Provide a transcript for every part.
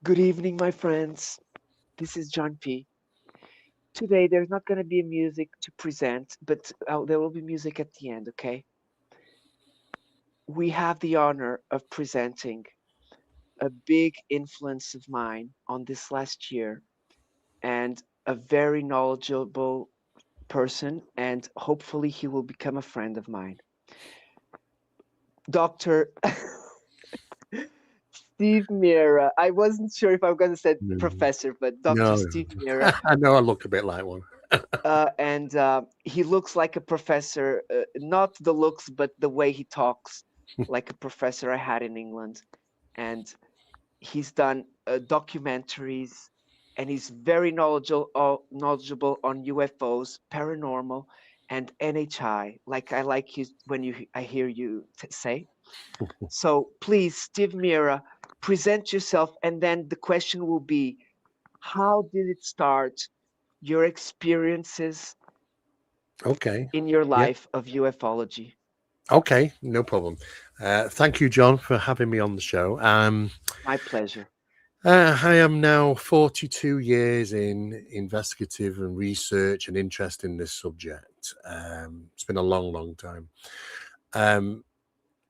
Good evening, my friends. This is John P. Today, there's not going to be music to present, but there will be music at the end, okay? We have the honor of presenting a big influence of mine on this last year and a very knowledgeable person, and hopefully, he will become a friend of mine. Dr. Steve Mera. I wasn't sure if I was going to say Mm. professor, but Dr. No, Steve Mera. I know I look a bit like one. And he looks like a professor, not the looks, but the way he talks, like a professor I had in England. And he's done documentaries, and he's very knowledgeable on UFOs, paranormal, and NHI. Like I like you when I hear you say. So please, Steve Mira, present yourself, and then the question will be, how did it start? Your experiences Okay. in your Yeah. life of ufology. Okay. No problem. Thank you, John, for having me on the show. My pleasure. I am now 42 years in investigative and research and interest in this subject. It's been a long, long time. Um,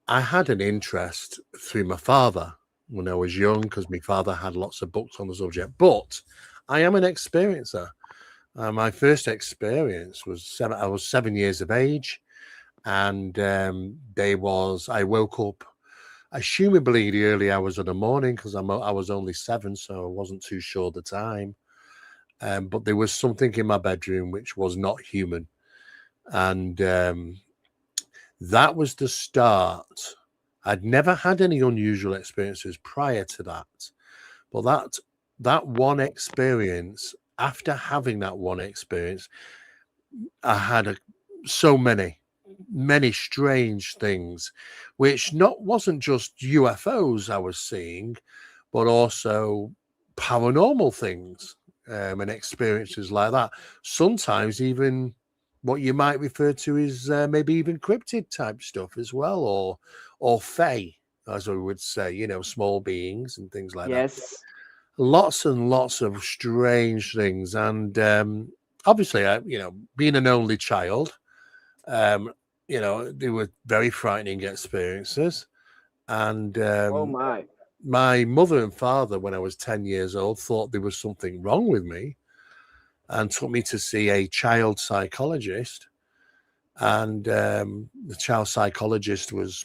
I had an interest through my father when I was young because my father had lots of books on the subject. But I am an experiencer. My first experience was I was 7 years of age, and I woke up, assumably the early hours of the morning because I was only seven, so I wasn't too sure the time. But there was something in my bedroom which was not human, and that was the start. I'd never had any unusual experiences prior to that, but that one experience. After having that one experience, I had so many strange things, which not wasn't just UFOs I was seeing, but also paranormal things and experiences like that. Sometimes even what you might refer to as maybe even cryptid type stuff as well, or fae, as we would say, small beings and things like that. Yes. Lots and lots of strange things, and obviously, being an only child, um, they were very frightening experiences. And Oh my. my mother and father, when I was 10 years old, thought there was something wrong with me and took me to see a child psychologist. And the child psychologist was,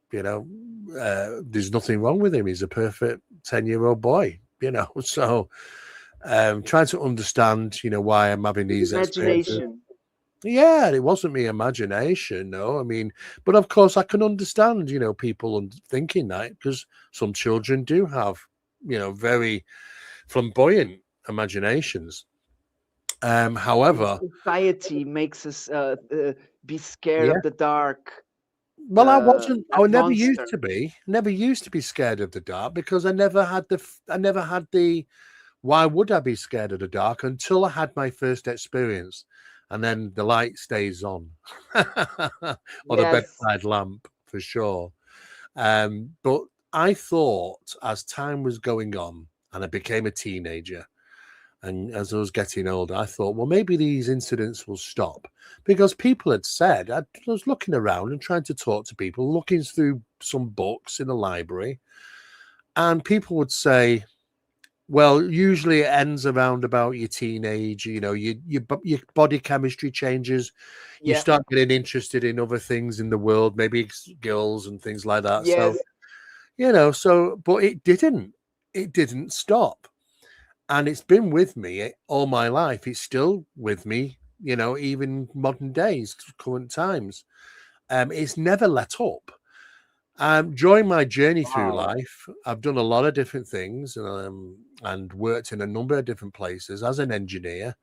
there's nothing wrong with him. He's a perfect 10-year-old boy, So trying to understand, why I'm having these experiences. Imagination. Yeah, it wasn't me imagination, no. I mean, but of course, I can understand, people thinking that because some children do have, very flamboyant imaginations. And However, society makes us be scared yeah, of the dark, well, that I monster. never used to be scared of the dark because I never had the, why would I be scared of the dark until I had my first experience? And then the light stays on, or the Yes. bedside lamp for sure. But I thought as time was going on and I became a teenager, and as I was getting older, I thought, well, maybe these incidents will stop because people had said, I was looking around and trying to talk to people, looking through some books in the library, and people would say, well, usually it ends around about your teenage. Your body chemistry changes. You Yeah. start getting interested in other things in the world, maybe girls and things like that. So, Yes. but it didn't. It didn't stop, and it's been with me all my life. It's still with me. Even modern days, current times. It's never let up. During my journey through Wow. life, I've done a lot of different things and worked in a number of different places as an engineer.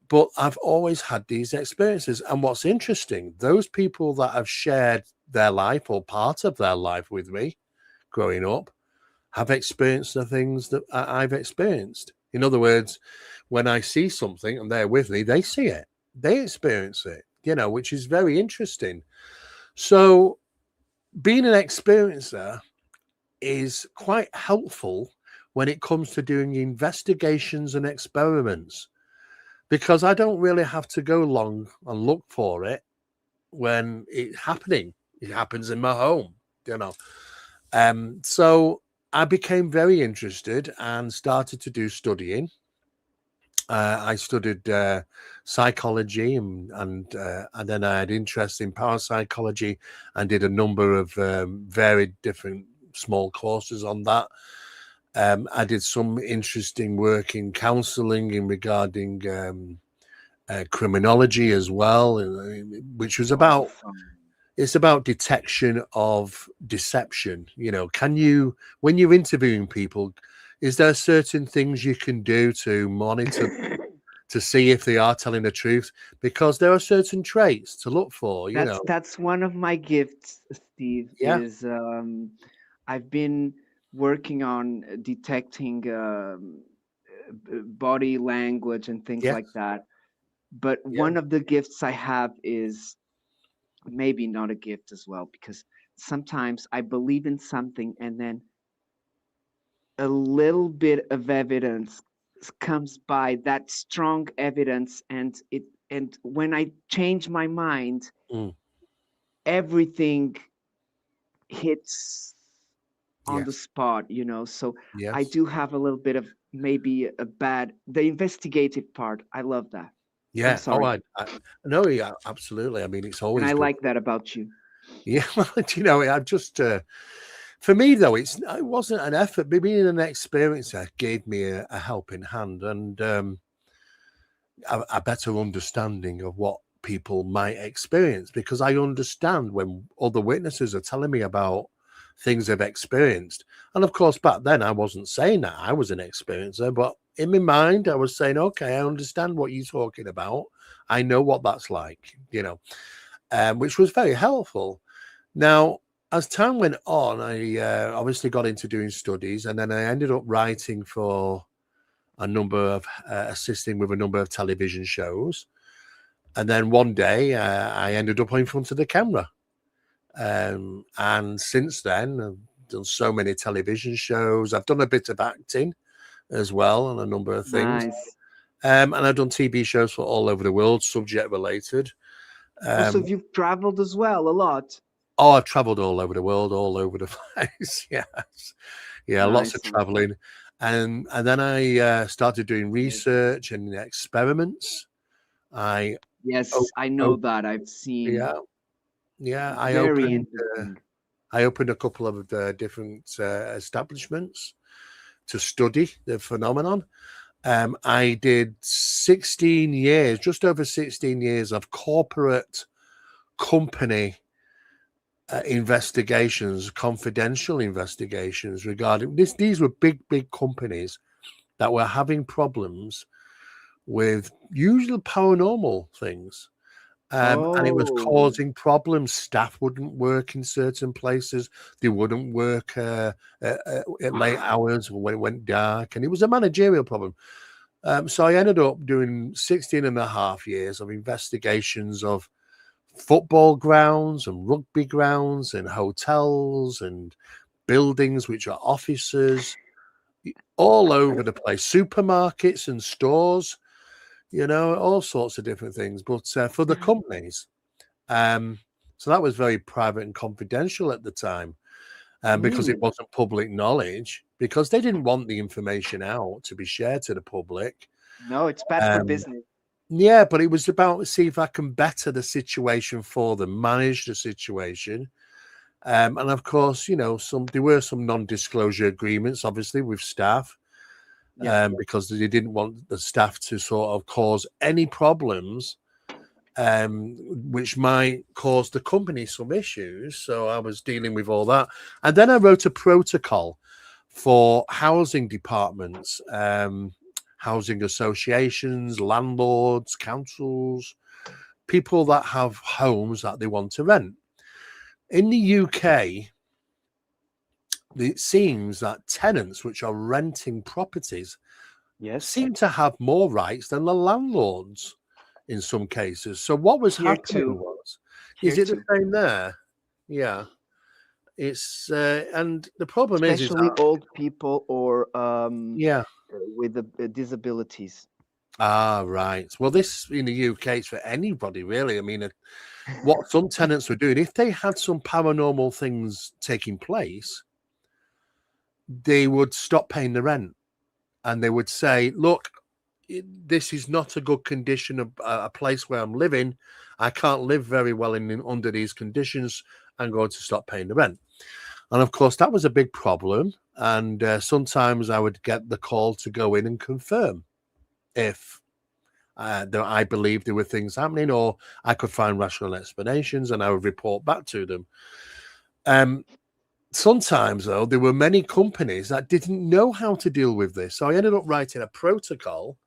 But I've always had these experiences. And what's interesting, those people that have shared their life or part of their life with me growing up have experienced the things that I've experienced. In other words, when I see something and they're with me, they see it, they experience it, which is very interesting. So being an experiencer is quite helpful when it comes to doing investigations and experiments, because I don't really have to go long and look for it when it's happening. It happens in my home, you know. So I became very interested and started to do studying. I studied psychology, and then I had interest in parapsychology and did a number of varied different small courses on that. I did some interesting work in counselling in regarding criminology as well, which was about Awesome. it's about detection of deception. You know, can you, when you're interviewing people, is there certain things you can do to monitor to see if they are telling the truth? Because there are certain traits to look for, you know. That's one of my gifts, Steve, Yeah, is I've been working on detecting body language and things yeah, like that. But yeah. one of the gifts I have is maybe not a gift as well, because sometimes I believe in something and then a little bit of evidence comes by, that strong evidence, and when I change my mind, Mm, everything hits on the yes, spot, so I yes, do have a little bit of maybe a bad, the investigative part. I love that. I'm yeah. Oh, sorry. I no, yeah, absolutely. I mean, it's And I always good. like that about you. Yeah, well, you know, I just for me though, it wasn't an effort. But being an experiencer gave me a helping hand and a better understanding of what people might experience, because I understand when other witnesses are telling me about things they've experienced. And of course, back then I wasn't saying that I was an experiencer, but in my mind, I was saying, okay, I understand what you're talking about. I know what that's like, you know, which was very helpful. Now, as time went on, I obviously got into doing studies, and then I ended up writing for a number of assisting with a number of television shows. And then one day I ended up in front of the camera. And since then, I've done so many television shows. I've done a bit of acting as well on a number of things. Nice. And I've done TV shows for all over the world, subject related. Also, Um, you've traveled as well a lot. oh, I've traveled all over the world, all over the place. Yes. Yeah, lots of Nice. traveling. And then I started doing research and experiments. I Yes, op- I know op- that. I've seen. yeah, yeah. Very interesting. I opened a couple of different establishments to study the phenomenon. I did 16 years, just over 16 years of corporate company investigations, confidential investigations regarding this. These were big companies that were having problems with usually paranormal things. And it was Oh, causing problems. Staff wouldn't work in certain places. They wouldn't work at late hours when it went dark. And it was a managerial problem. So I ended up doing 16 and a half years of investigations of football grounds and rugby grounds and hotels and buildings, which are offices, all over the place, supermarkets and stores, you know, all sorts of different things. But for the companies, um, so that was very private and confidential at the time, because it mm, wasn't public knowledge, because they didn't want the information out to be shared to the public. no, it's bad for Um, business. yeah, but it was about see if I can better the situation for them, manage the situation. And of course, you know, there were some non-disclosure agreements, obviously, with staff, Yeah. because they didn't want the staff to sort of cause any problems, which might cause the company some issues. So I was dealing with all that. And then I wrote a protocol for housing departments, housing associations, landlords, councils, people that have homes that they want to rent. In the UK, it seems that tenants which are renting properties Yes. seem to have more rights than the landlords in some cases. So what was Here happening too. was, Here is it the too. same there? Yeah. It's and the problem is Especially old people or yeah. with the disabilities. Ah, right. Well, this in the UK is for anybody, really. I mean, what some tenants were doing, if they had some paranormal things taking place, they would stop paying the rent and they would say, look, this is not a good condition of a place where I'm living. I can't live very well under these conditions. I'm going to stop paying the rent. And of course, that was a big problem. And sometimes I would get the call to go in and confirm if I believed there were things happening, or I could find rational explanations, and I would report back to them. Sometimes, though, there were many companies that didn't know how to deal with this. So I ended up writing a protocol,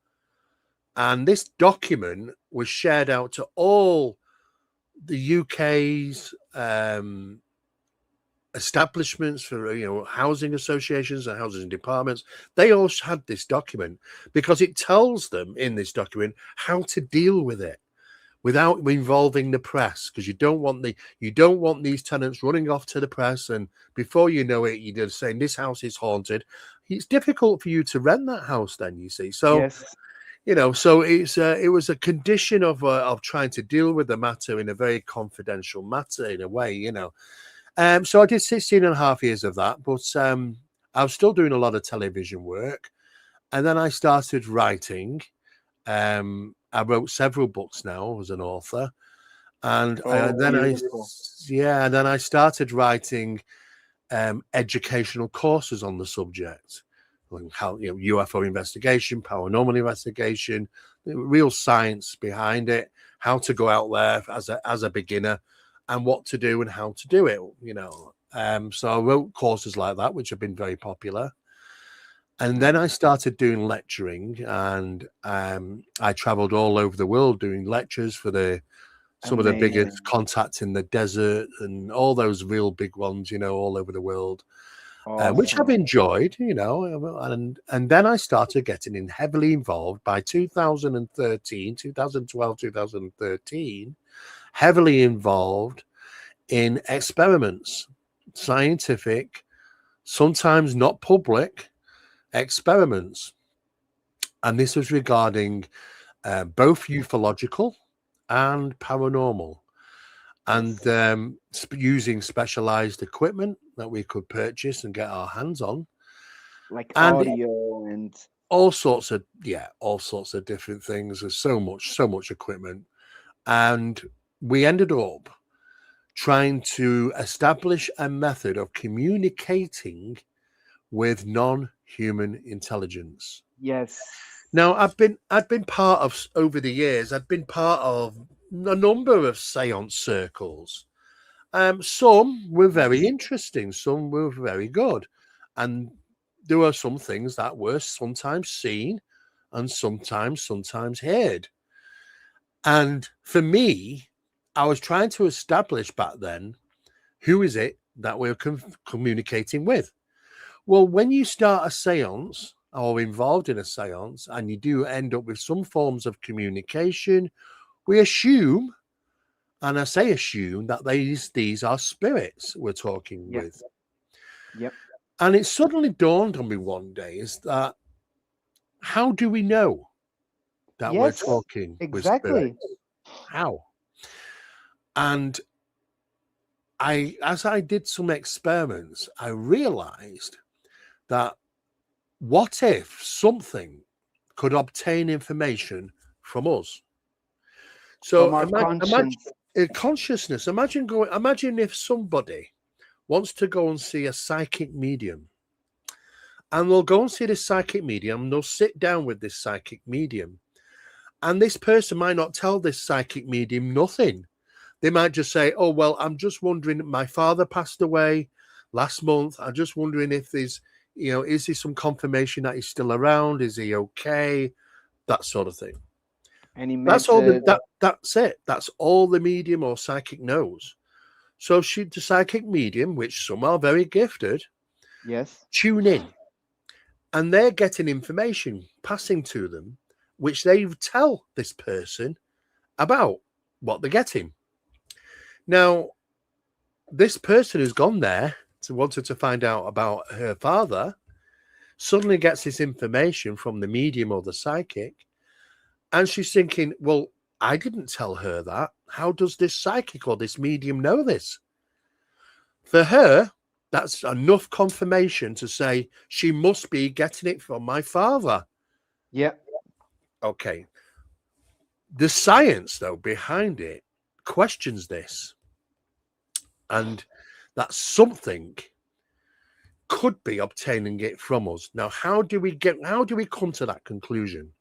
and this document was shared out to all the UK's establishments for housing associations and housing departments. They all had this document because it tells them in this document how to deal with it without involving the press, because you don't want these tenants running off to the press, and before you know it, you're saying this house is haunted. It's difficult for you to rent that house then, you see. So Yes. so it was a condition of trying to deal with the matter in a very confidential matter in a way. So I did 16 and a half years of that, but I was still doing a lot of television work. And then I started writing. I wrote several books now as an author. And Oh, then beautiful. then I started writing educational courses on the subject. How UFO investigation, paranormal investigation, real science behind it, how to go out there as a beginner, and what to do and how to do it. So I wrote courses like that, which have been very popular. And then I started doing lecturing, and I traveled all over the world doing lectures for some of the biggest Amazing. contacts in the desert and all those real big ones, all over the world. Which I've Awesome. enjoyed, and then I started getting heavily involved by 2012, 2013, heavily involved in experiments, scientific, sometimes not public experiments. And this was regarding both ufological and paranormal, and Yes. using specialized equipment that we could purchase and get our hands on, Like and audio and all sorts of different things. There's so much equipment, and we ended up trying to establish a method of communicating with non-human intelligence. yes. Now, I'd been part of over the years. I'd been part of a number of séance circles. Some were very Yes. interesting, some were very good, and there were some things that were sometimes seen and sometimes heard. And for me, I was trying to establish back then, who is it that we're communicating with? Well, when you start a seance or involved in a seance and you do end up with some forms of communication, we assume, and I say assume, that these are spirits we're talking Yep. with. Yep. And it suddenly dawned on me one day is that how do we know that we're Yes. talking with Exactly. spirits? How? And as I did some experiments, I realized that what if something could obtain information from us? From So our imagine conscience. consciousness. Imagine if somebody wants to go and see a psychic medium, and they'll go and see this psychic medium, and they'll sit down with this psychic medium, and this person might not tell this psychic medium nothing. They might just say, oh, well, I'm just wondering, my father passed away last month. I'm just wondering if there's, is there some confirmation that he's still around? Is he okay? That sort of thing. Any That's all method. that's it. That's all the medium or psychic knows. So the psychic medium, which some are very gifted, Yes. tune in, and they're getting information passing to them, which they tell this person about what they're getting. Now, this person who's gone there wanted to find out about her father, suddenly gets this information from the medium or the psychic, and she's thinking, well, I didn't tell her that. How does this psychic or this medium know this? For her, that's enough confirmation to say she must be getting it from my father. Yeah. Okay. The science, though, behind it questions this. And that something could be obtaining it from us. Now, how do we come to that conclusion?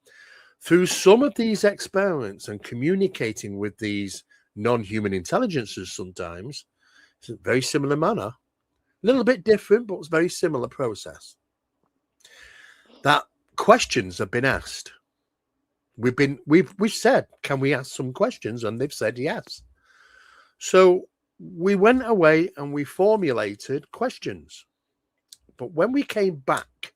Through some of these experiments and communicating with these non-human intelligences sometimes, it's a very similar manner, a little bit different, but it's a very similar process. That questions have been asked. We've said, can we ask some questions? And they've said yes. So we went away and we formulated questions. But when we came back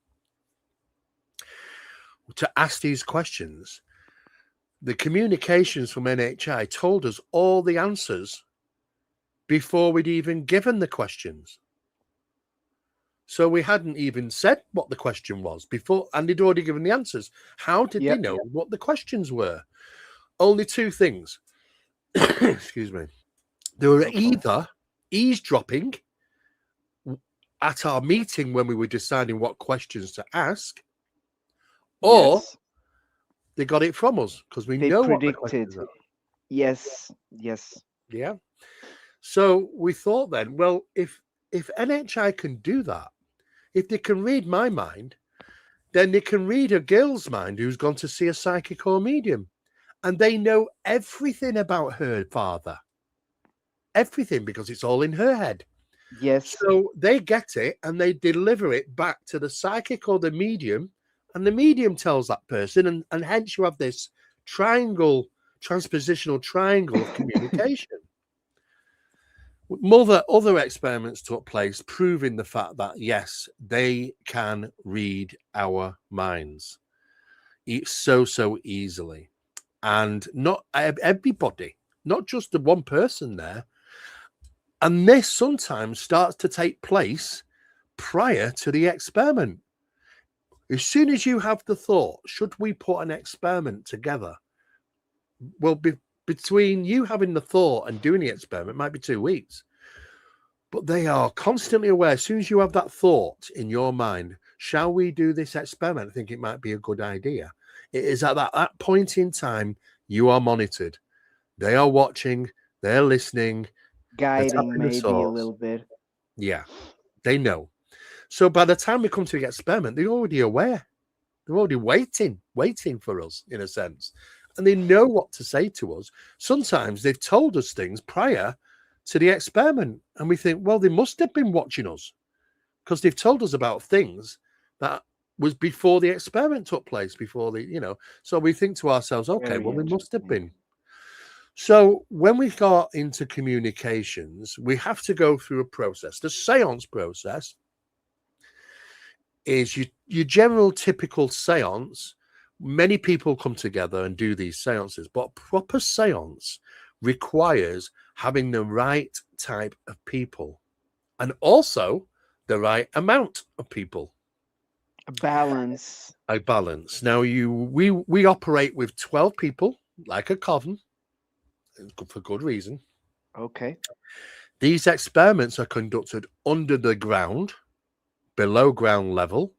to ask these questions, the communications from NHI told us all the answers before we'd even given the questions. So we hadn't even said what the question was before, and they'd already given the answers. How did they know what the questions were? Only two things. Excuse me. They were either eavesdropping at our meeting when we were deciding what questions to ask, or they got it from us because we know what the questions are. Yes. Yeah. So we thought then, well, if NHI can do that, if they can read my mind, then they can read a girl's mind who's gone to see a psychic or medium, and they know everything about her father. Everything, because it's all in her head. Yes. So they get it and they deliver it back to the psychic or the medium, and the medium tells that person, and hence you have this transpositional triangle of communication. Other experiments took place proving the fact that, yes, they can read our minds so easily. And not everybody, not just the one person there. And this sometimes starts to take place prior to the experiment. As soon as you have the thought, should we put an experiment together? Well, between you having the thought and doing the experiment might be 2 weeks. But they are constantly aware. As soon as you have that thought in your mind, shall we do this experiment? I think it might be a good idea. It is at that point in time, you are monitored. They are watching, they're listening, guiding maybe a little bit. Yeah, they know. So by the time we come to the experiment, they're already aware. They're already waiting for us, in a sense. And they know what to say to us. Sometimes they've told us things prior to the experiment. And we think, well, they must have been watching us because they've told us about things that was before the experiment took place, before the. So we think to ourselves, okay, well, they must have been. So when we got into communications, we have to go through a process. The seance process is your general typical seance. Many people come together and do these seances, but a proper seance requires having the right type of people and also the right amount of people. A balance. Now we operate with 12 people, like a coven, for good reason. Okay. These experiments are conducted under the ground, below ground level,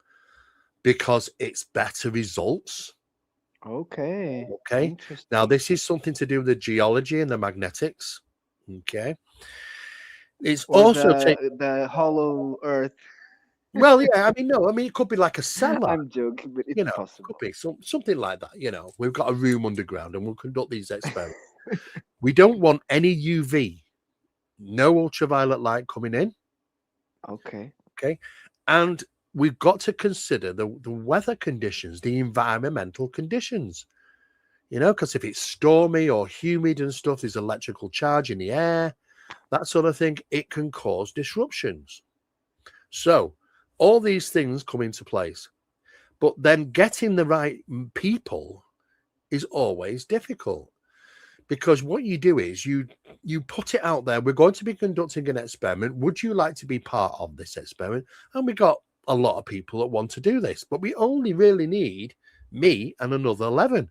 because it's better results. Okay. Now, this is something to do with the geology and the magnetics. Okay. It's or also the hollow earth. Well, yeah, it could be like a cellar. I'm joking, but it's possible. Could be something like that. We've got a room underground and we'll conduct these experiments. We don't want any UV, no ultraviolet light coming in. Okay. And we've got to consider the weather conditions, the environmental conditions, because if it's stormy or humid and stuff, there's electrical charge in the air, that sort of thing, it can cause disruptions. So all these things come into place. But then getting the right people is always difficult Because what you do is you put it out there. We're going to be conducting an experiment. Would you like to be part of this experiment? And we got a lot of people that want to do this, but we only really need me and another 11.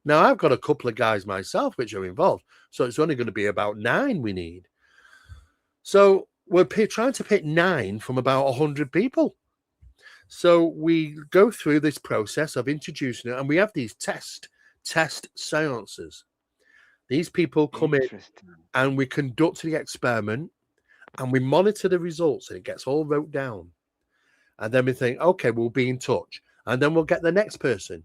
Now, I've got a couple of guys myself which are involved, so it's only going to be about 9 we need. So we're trying to pick 9 from about 100 people. So we go through this process of introducing it, and we have these test seances. These people come in and we conduct the experiment and we monitor the results, and it gets all wrote down. And then we think, okay, we'll be in touch. And then we'll get the next person.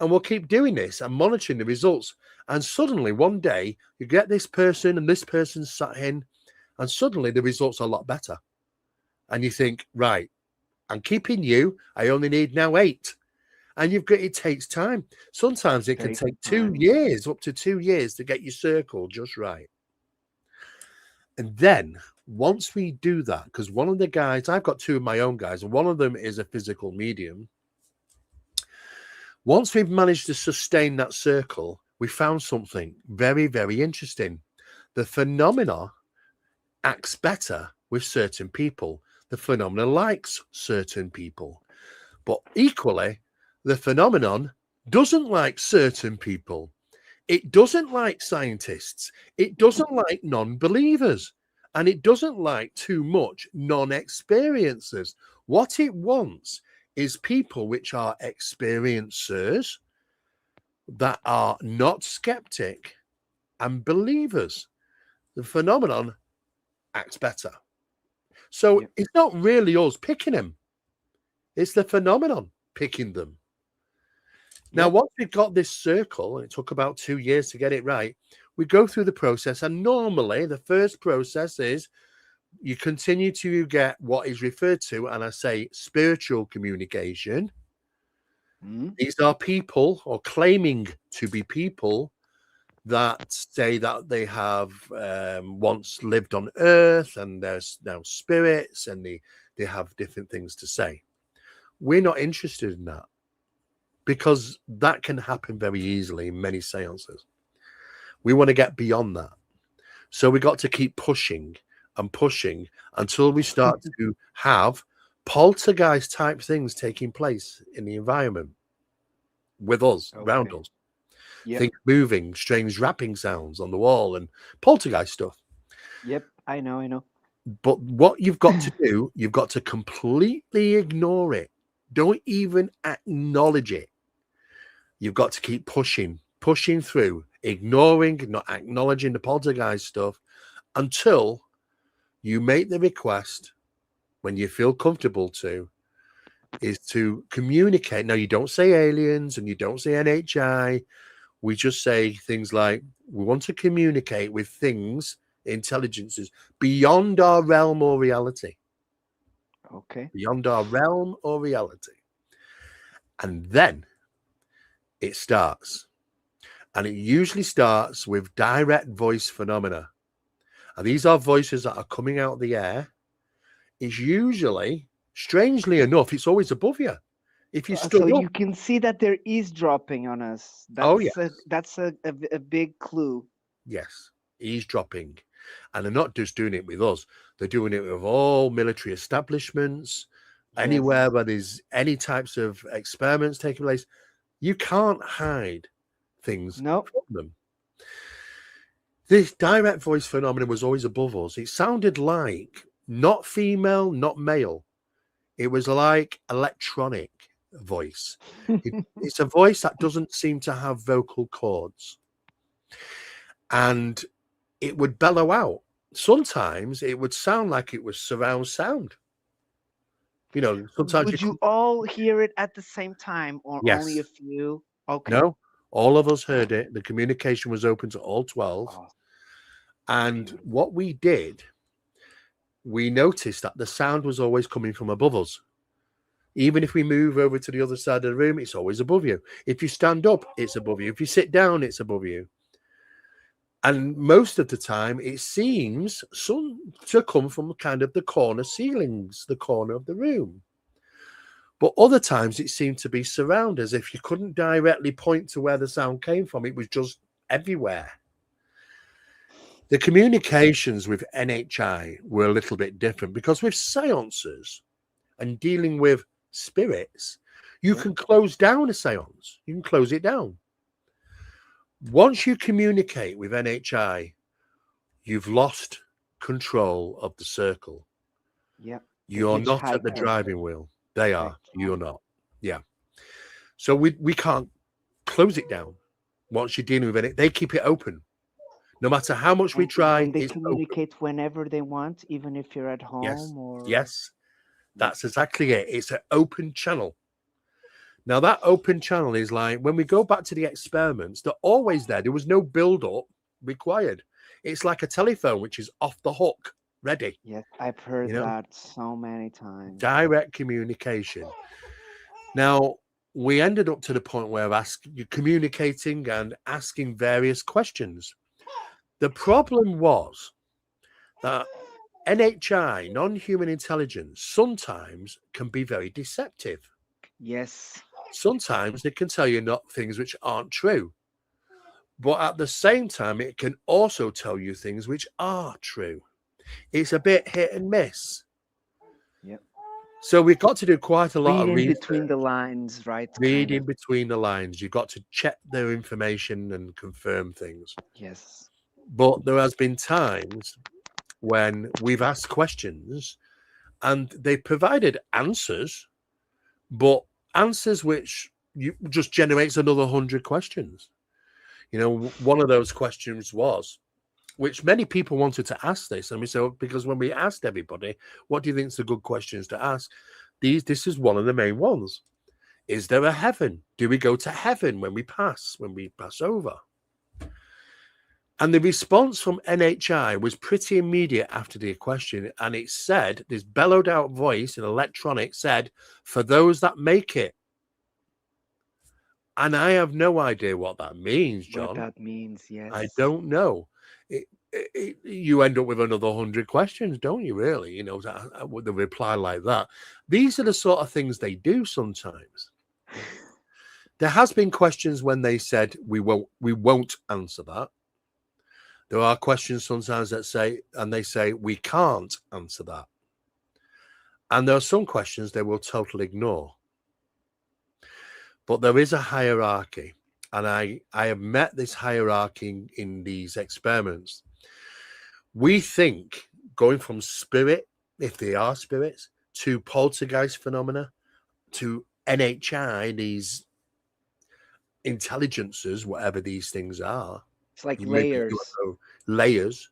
And we'll keep doing this and monitoring the results. And suddenly one day you get this person and this person sat in, and suddenly the results are a lot better. And you think, right, I'm keeping you. I only need now 8. And you've got, it takes time. Sometimes it can take 2 years, up to 2 years, to get your circle just right. And then once we do that, because one of the guys, I've got 2 of my own guys, and one of them is a physical medium. Once we've managed to sustain that circle, we found something very, very interesting. The phenomena acts better with certain people. The phenomena likes certain people. But equally, the phenomenon doesn't like certain people. It doesn't like scientists. It doesn't like non-believers. And it doesn't like too much non-experiencers. What it wants is people which are experiencers, that are not skeptic, and believers. The phenomenon acts better. So it's not really us picking them. It's the phenomenon picking them. Now, once we've got this circle, and it took about 2 years to get it right, we go through the process. And normally the first process is you continue to get what is referred to, and I say spiritual communication. These are people, or claiming to be people, that say that they have once lived on earth and there's now spirits, and they have different things to say. We're not interested in that, because that can happen very easily in many seances. We want to get beyond that. So we got to keep pushing and pushing until we start to have poltergeist type things taking place in the environment with us, around us. Things moving, strange rapping sounds on the wall, and poltergeist stuff. Yep, I know. But what you've got to do, you've got to completely ignore it. Don't even acknowledge it. You've got to keep pushing through, ignoring, not acknowledging the poltergeist stuff, until you make the request, when you feel comfortable to, is to communicate. Now, you don't say aliens and you don't say NHI. We just say things like, we want to communicate with things, intelligences, beyond our realm or reality. Okay. Beyond our realm or reality. And then it starts. And it usually starts with direct voice phenomena. And these are voices that are coming out of the air. It's usually, strangely enough, it's always above you. If you stood so up, you can see that they're eavesdropping on us. That's a big clue. Yes, eavesdropping. And they're not just doing it with us. They're doing it with all military establishments, anywhere where there's any types of experiments taking place. You can't hide things from them. This direct voice phenomenon was always above us. It sounded like not female, not male. It was like electronic voice. It's a voice that doesn't seem to have vocal cords. And it would bellow out. Sometimes it would sound like it was surround sound. You know, sometimes would you all hear it at the same time, or only a few? Okay. No, all of us heard it. The communication was open to all 12. And what we did, we noticed that the sound was always coming from above us. Even if we move over to the other side of the room, it's always above you. If you stand up, it's above you. If you sit down, it's above you. And most of the time, it seems to come from kind of the corner ceilings, the corner of the room. But other times, it seemed to be surround, as if you couldn't directly point to where the sound came from. It was just everywhere. The communications with NHI were a little bit different because with seances and dealing with spirits, you Yeah. can close down a seance. You can close it down. Once you communicate with NHI, you've lost control of the circle. Yeah. The You're not at the hitchhiker driving wheel. They are. effect. You're not. Yeah. So we can't close it down. Once you're dealing with it, they keep it open. No matter how much we try, And they it's open. communicate whenever they want, even if you're at Yes. home or Yes. yeah. That's exactly it. It's an open channel. Now, that open channel is like when we go back to the experiments, they're always there. There was no build up required. It's like a telephone, which is off the hook, ready, Yes, I've heard you know, that so many times. direct communication. Now, we ended up to the point where you're communicating and asking various questions. The problem was that NHI, non human intelligence, sometimes can be very deceptive. Yes. Sometimes they can tell you not things which aren't true. But at the same time, it can also tell you things which are true. It's a bit hit and miss. Yep. So we've got to do quite a lot Read of in research, between the lines, right? Kind reading of. between the lines. You've got to check their information and confirm things. Yes. But there has been times when we've asked questions and they provided answers, but answers which you just generates another 100 questions. You know, one of those questions was, which many people wanted to ask this, and we said, because when we asked everybody, what do you think is the good questions to ask? This is one of the main ones. Is there a heaven? Do we go to heaven when we pass over? And the response from NHI was pretty immediate after the question. And it said, this bellowed out voice in electronic said, for those that make it. And I have no idea what that means, What John. that means, I yes. don't know. You end up with another 100 questions, don't you, really? You know, with a reply like that. These are the sort of things they do sometimes. There has been questions when they said, we won't answer that. There are questions sometimes that say, and they say, we can't answer that. And there are some questions they will totally ignore. But there is a hierarchy. And I have met this hierarchy in these experiments. We think going from spirit, if they are spirits, to poltergeist phenomena, to NHI, these intelligences, whatever these things are, It's like you maybe layers. layers.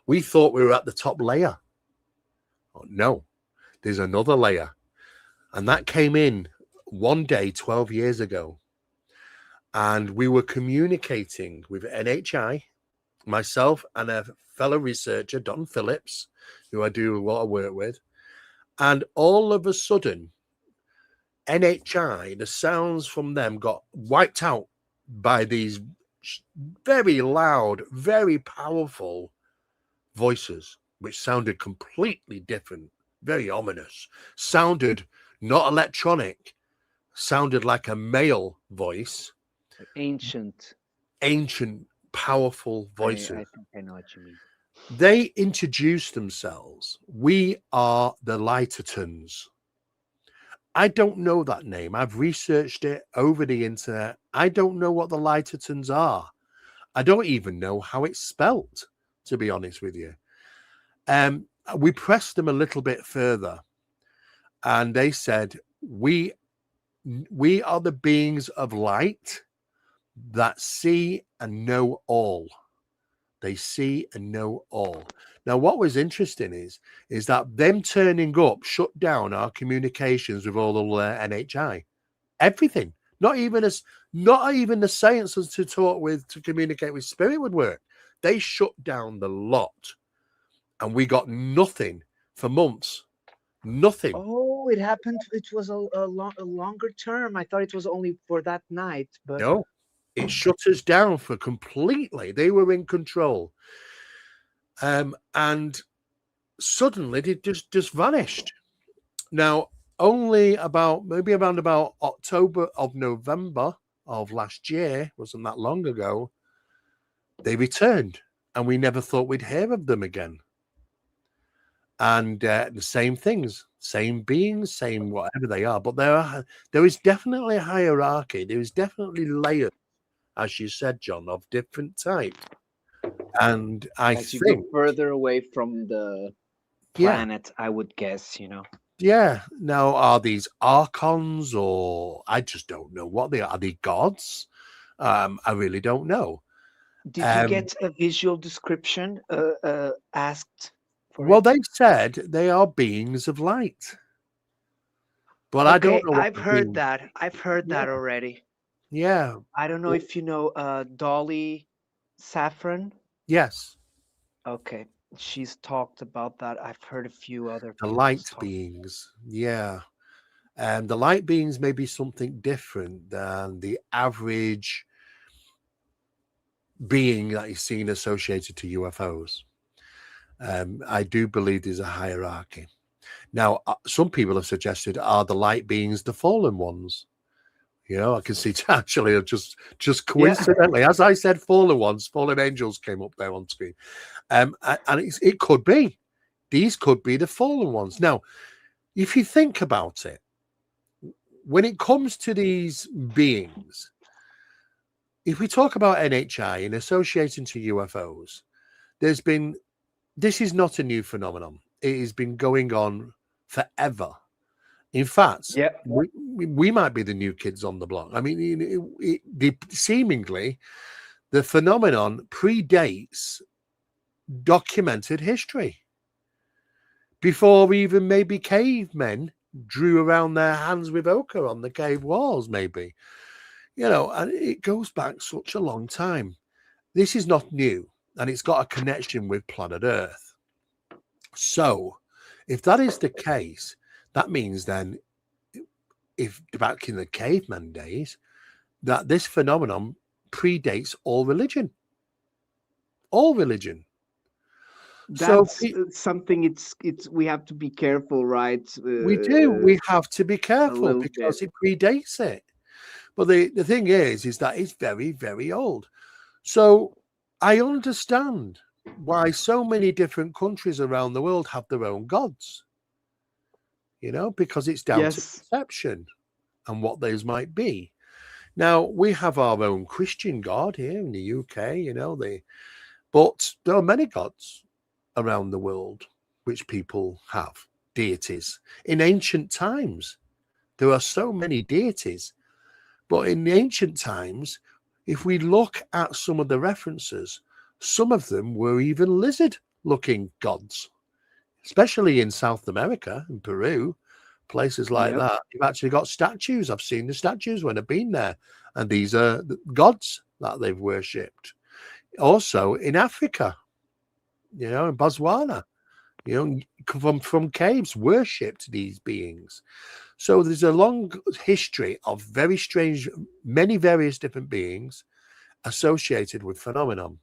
We thought we were at the top layer. Oh, no, there's another layer. And that came in one day 12 years ago. And we were communicating with NHI, myself and a fellow researcher, Don Phillips, who I do a lot of work with. And all of a sudden, NHI, the sounds from them got wiped out by these very loud, very powerful voices, which sounded completely different, very ominous, sounded not electronic, sounded like a male voice, Ancient. ancient, powerful I voices. think I know what you mean. They introduced themselves. We are the Lightertons. I don't know that name. I've researched it over the internet. I don't know what the Lightertons are. I don't even know how it's spelt, to be honest with you. We pressed them a little bit further, and they said, we are the beings of light that see and know all. They see and know all. Now, what was interesting is that them turning up shut down our communications with all the NHI. Everything. Not even the sciences to talk with, to communicate with spirit would work. They shut down the lot, and we got nothing for months. Nothing. Oh, it happened. It was a longer term. I thought it was only for that night, but No, it shut us down for completely. They were in control. And suddenly they just vanished. Now, only maybe around about October of November of last year, wasn't that long ago, they returned and we never thought we'd hear of them again. And the same things, same beings, same whatever they are. But there is definitely a hierarchy. There is definitely layers, as you said, John, of different types. And I As you go think, further away from the yeah, planet, I would guess, you know. yeah. Now, are these archons, or I just don't know what they are? Are they gods? I really don't know. Did you Um, get a visual description asked for well, it? they said they are beings of light, but I don't Okay, know what I've the heard being. that. I've heard Yeah, that already. yeah. I don't know Well, if you know Dolly Saffron. yes, Okay, she's talked about that. I've heard a few other the people's light talk. beings. Yeah. And the light beings may be something different than the average being that is seen associated to UFOs. I do believe there's a hierarchy. Now, some people have suggested, are the light beings the fallen ones? You know, I can see actually just Yeah, coincidentally, as I said, fallen ones, fallen angels came up there on screen. And it could be. These could be the fallen ones. Now, if you think about it, when it comes to these beings, if we talk about NHI and associating to UFOs, this is not a new phenomenon. It has been going on forever. In fact, yeah. we might be the new kids on the block. I mean, seemingly the phenomenon predates documented history. Before even maybe cavemen drew around their hands with ochre on the cave walls, maybe. You know, and it goes back such a long time. This is not new, and it's got a connection with planet Earth. So, if that is the case, that means then, if back in the caveman days, that this phenomenon predates all religion. All religion. So That's something. It's we have to be careful, right? we do. We have to be A careful little bit. because it predates it. But the thing is that it's very, very old. So I understand why so many different countries around the world have their own gods, you know, because it's down to Yes, perception and what those might be. Now, we have our own Christian God here in the UK, you know, but there are many gods around the world which people have, deities. In ancient times, there are so many deities. But in the ancient times, if we look at some of the references, some of them were even lizard-looking gods, especially in South America, in Peru, places like yep. that. You've actually got statues. I've seen the statues when I've been there, and these are the gods that they've worshipped. Also in Africa, you know, in Botswana, you know, from caves, worshipped these beings. So there's a long history of very strange, many various different beings associated with phenomenon,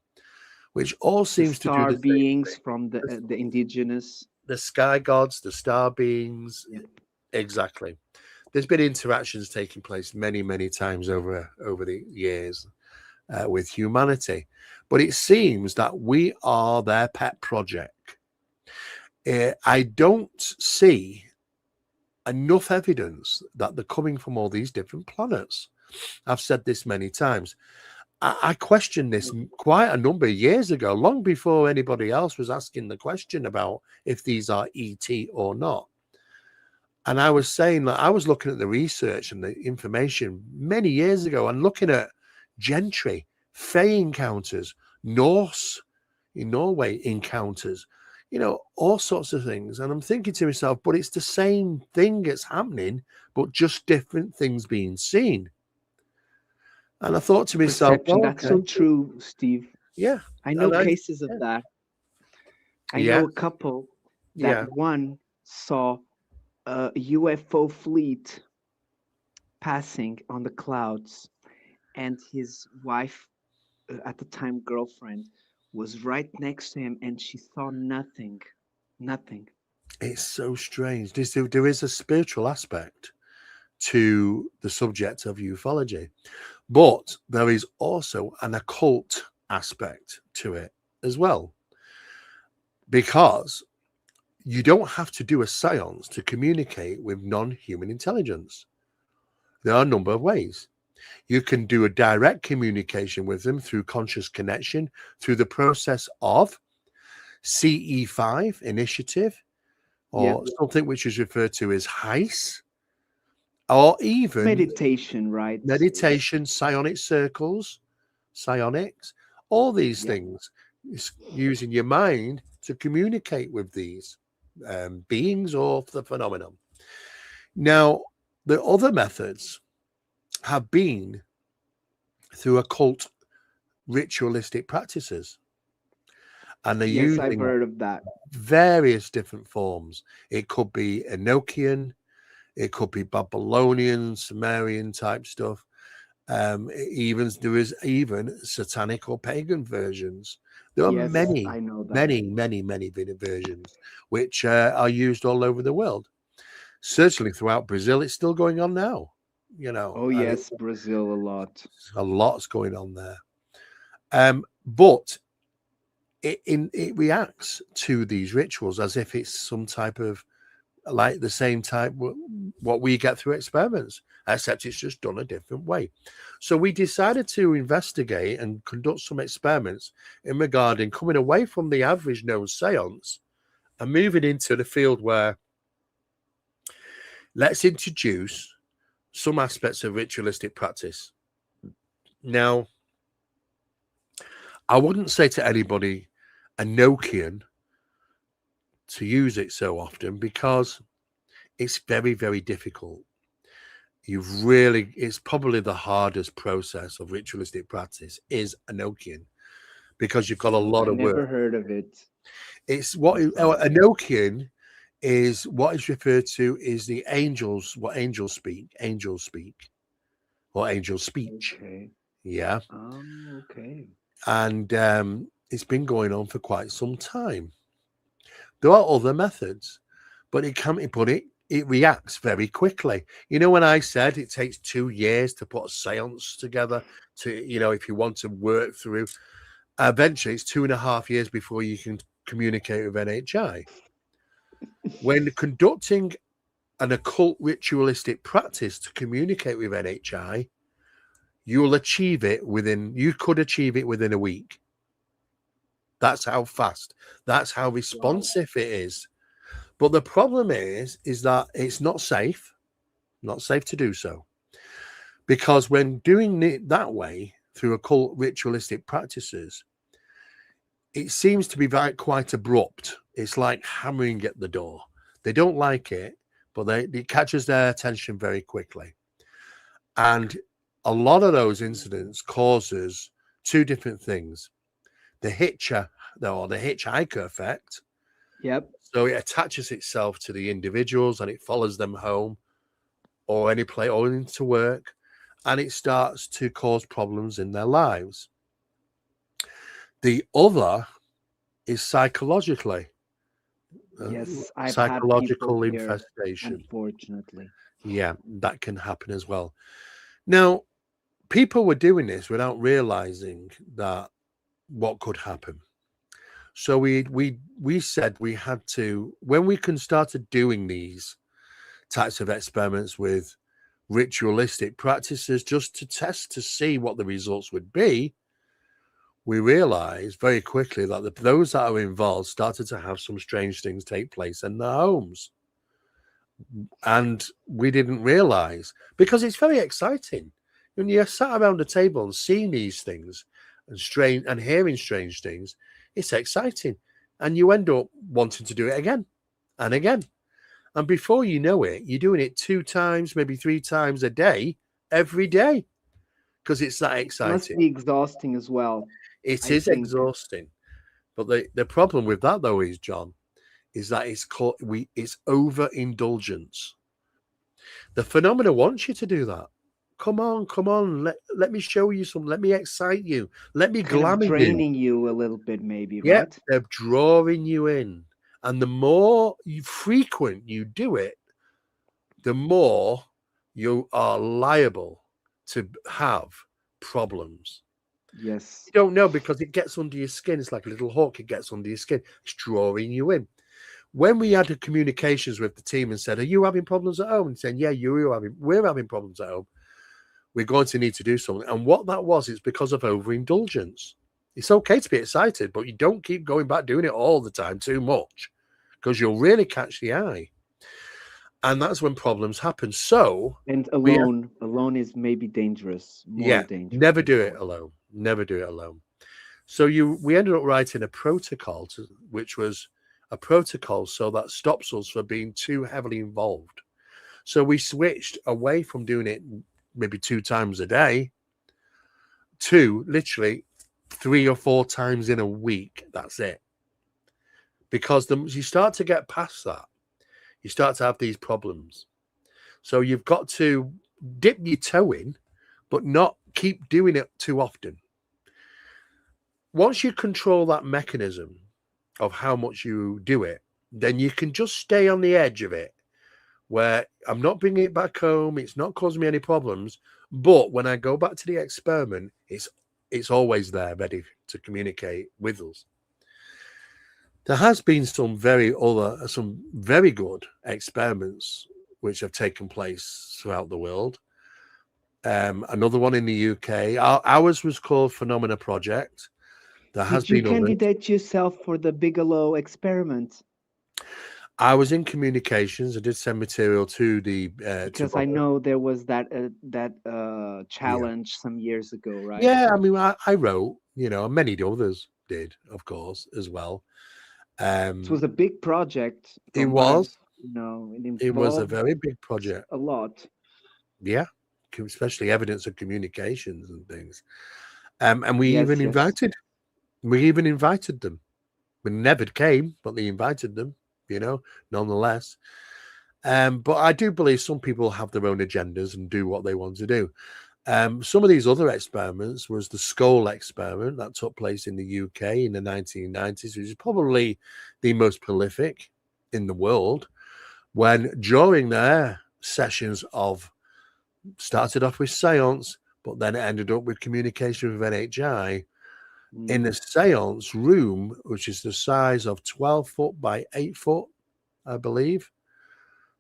which all The seems to do star the same beings thing. from the indigenous. The sky gods, the star beings, Yeah. exactly. There's been interactions taking place many, many times over the years with humanity, but it seems that we are their pet project. I don't see enough evidence that they're coming from all these different planets. I've said this many times. I questioned this quite a number of years ago, long before anybody else was asking the question about if these are ET or not. And I was saying that I was looking at the research and the information many years ago and looking at Gentry, Fey encounters, Norse in Norway encounters, you know, all sorts of things. And I'm thinking to myself, but it's the same thing that's happening, but just different things being seen. And I thought to myself, Perception. well, That's so okay, true, Steve. yeah. I know And I, cases of yeah, that. I yeah, know a couple that yeah. one saw a UFO fleet passing on the clouds, and his wife, at the time girlfriend, was right next to him, and she saw nothing. Nothing. It's so strange. There is a spiritual aspect to the subject of ufology, but there is also an occult aspect to it as well, because you don't have to do a seance to communicate with non-human intelligence. There are a number of ways. You can do a direct communication with them through conscious connection, through the process of CE5 initiative, Yeah. or something which is referred to as HICE, or even Meditation, right? meditation, psionic circles, psionics, all these Yeah. things, is using your mind to communicate with these beings or the phenomenon. Now, the other methods have been through occult ritualistic practices, and they're Yes, I've using heard of that. various different forms. It could be Enochian, it could be Babylonian, Sumerian type stuff. Even there is even satanic or pagan versions. There are Yes, many, I know that. many versions which are used all over the world. Certainly throughout Brazil, it's still going on now. Oh, And yes, it's Brazil a lot. a lot's going on there. But it reacts to these rituals as if it's some type of like the same type what we get through experiments, except it's just done a different way. So we decided to investigate and conduct some experiments in regarding coming away from the average known seance and moving into the field where let's introduce some aspects of ritualistic practice. Now, I wouldn't say to anybody Enochian to use it so often because it's very difficult. It's probably the hardest process of ritualistic practice is Enochian because you've got a lot I of work. never heard of it. It's what Enochian is what is referred to is the angels, what angels speak, or angel speech. Okay. Yeah. Okay. And it's been going on for quite some time. There are other methods, but it reacts very quickly. You know, when I said it takes 2 years to put a seance together if you want to work through, eventually it's 2.5 years before you can communicate with NHI. When conducting an occult ritualistic practice to communicate with NHI, you could achieve it within a week. That's how fast, that's how responsive it is. But the problem is that it's not safe to do so. Because when doing it that way through occult ritualistic practices, it seems to be quite abrupt. It's like hammering at the door. They don't like it, but it catches their attention very quickly. And a lot of those incidents causes two different things. The hitchhiker effect. Yep. So it attaches itself to the individuals and it follows them home or any place or into work, and it starts to cause problems in their lives. The other is psychologically. Yes, I've had people Psychological here, infestation. unfortunately. Yeah, that can happen as well. Now, people were doing this without realizing that what could happen. So we said we had to, when we started doing these types of experiments with ritualistic practices just to test to see what the results would be, we realized very quickly that those that are involved started to have some strange things take place in their homes. And we didn't realize, because it's very exciting when you're sat around a table and seeing these things and hearing strange things. It's exciting, and you end up wanting to do it again and again. And before you know it, you're doing it 2 times, maybe 3 times a day, every day, because it's that Must exciting. be exhausting as well, It I is think. exhausting. But the problem with that, though, is, John, is that it's overindulgence. The phenomena wants you to do that. Come on. Let me show you some. Let me excite you. Let me Kind of glamour you. draining you a little bit, maybe, Yeah, right? they're drawing you in. And the more frequent you do it, the more you are liable to have problems. Yes. You don't know because it gets under your skin. It's like a little hook. It gets under your skin. It's drawing you in. When we had communications with the team and said, "Are you having problems at home?" and saying, "Yeah, we're having problems at home. We're going to need to do something." And what that was, it's because of overindulgence. It's okay to be excited, but you don't keep going back doing it all the time too much because you'll really catch the eye. And that's when problems happen. So And we have, alone is maybe dangerous, more yeah, dangerous, never of do it course. alone. Never do it alone. So we ended up writing a protocol, which was a protocol so that stops us from being too heavily involved. So we switched away from doing it maybe 2 times a day to literally 3 or 4 times in a week. That's it. Because you start to get past that, you start to have these problems. So you've got to dip your toe in, but not keep doing it too often. Once you control that mechanism of how much you do it, then you can just stay on the edge of it where I'm not bringing it back home. It's not causing me any problems. But when I go back to the experiment, it's always there ready to communicate with us. There has been some very good experiments which have taken place throughout the world. Another one in the UK. Ours was called Phenomena Project. There has Did you been others. candidate yourself for the Bigelow experiment? I was in communications. I did send material to the to Because I Robert. know there was that Yeah, challenge some years ago, right? yeah. I mean, I wrote, and many others did, of course, as well. It was Um, a big project it from what I've, was it it was a involved very big project. a lot. Yeah, especially evidence of communications and things. And Yes, yes. we even invited them. We never came, but they invited them. Nonetheless. But I do believe some people have their own agendas and do what they want to do. Some of these other experiments was the Skull experiment that took place in the UK in the 1990s, which is probably the most prolific in the world. When during their sessions of started off with seance, but then it ended up with communication with NHI in a Mm. seance room, which is the size of 12 foot by 8 foot, I believe,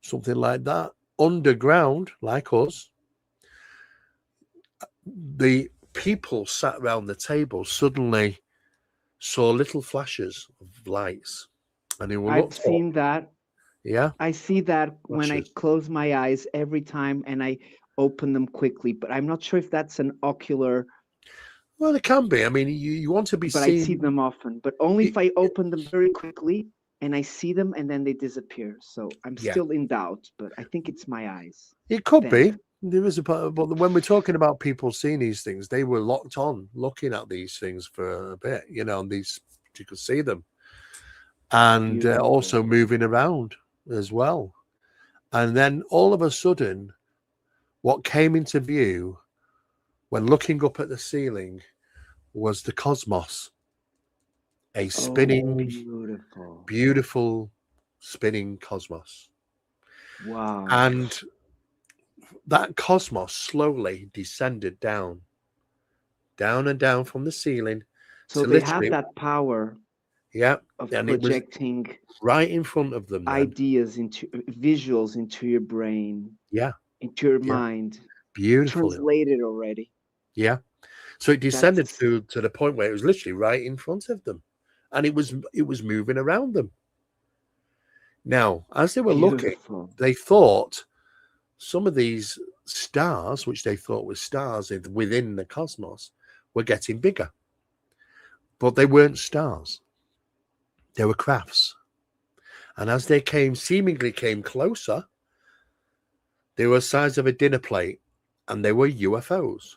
something like that, underground, like us. The people sat around the table suddenly saw little flashes of lights and they were I've looked up. seen that. Yeah, I see that when I flashes. close my eyes every time and I open them quickly, but I'm not sure if that's an ocular, Well, it can be. I mean, you want to be but I see seen. them often, but only It, if I open them very quickly and I see them and then they disappear. So I'm yeah, still in doubt, but I think it's my eyes. it could Then, be. There is a but when we're talking about people seeing these things, they were locked on looking at these things for a bit, and these you could see them and beautiful. also moving around as well. And then all of a sudden, what came into view when looking up at the ceiling was the cosmos, a Oh, spinning, beautiful. beautiful spinning cosmos. Wow. And that cosmos slowly descended down and down from the ceiling So to they have literally, that power yeah. of And it was projecting right in front of them then. ideas into visuals into your brain, Yeah, into your yeah. mind, Beautiful. translated already. Yeah. So it descended That's to the point where it was literally right in front of them. And it was moving around them. Now, as they were looking, beautiful. they thought some of these stars, which they thought were stars within the cosmos, were getting bigger. But they weren't stars. They were crafts. And as they seemingly came closer, they were the size of a dinner plate and they were UFOs.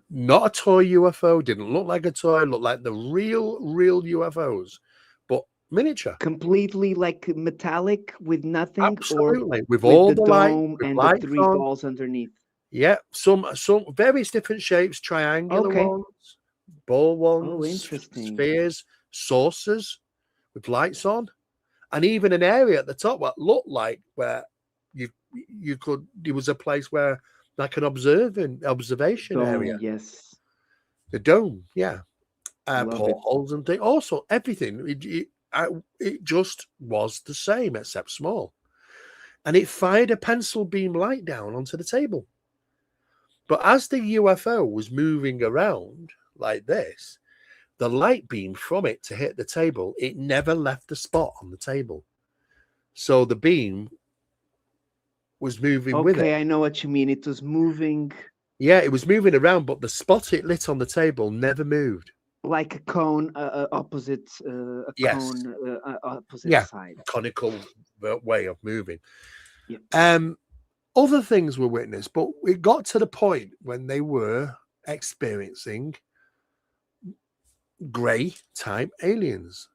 Not a toy UFO, didn't look like a toy, looked like the real UFOs, but miniature. Completely like metallic with nothing, or Absolutely. With with all the the light, dome with and the lights three on. balls underneath. Yeah, some various different shapes, triangular Okay. ones, ball Oh, ones, interesting. spheres, saucers with lights on, and even an area at the top what looked like where you you could there was a place where like an observation area. Dome, yes. The dome, yeah. Love it. Portholes and things. Also, everything. It just was the same, except small. And it fired a pencil beam light down onto the table. But as the UFO was moving around like this, the light beam from it to hit the table, it never left the spot on the table. So the beam was moving with it. Okay, I know what you mean. It was moving Yeah, it was moving around, but the spot it lit on the table never moved. like a cone, opposite a Yes. cone, opposite Yeah. side. Conical way of moving. Yeah. Other things were witnessed, but it got to the point when they were experiencing grey type aliens.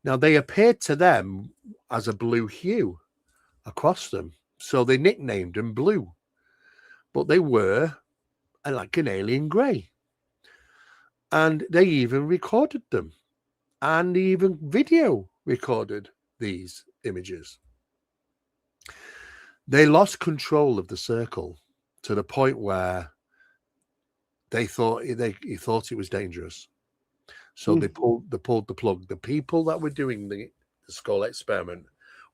Now, they appeared to them as a blue hue across them. So they nicknamed them Blue. But they were like an alien grey. And they even recorded them. And even video recorded these images. They lost control of the circle to the point where he thought it was dangerous. So they pulled the plug. The people that were doing the skull experiment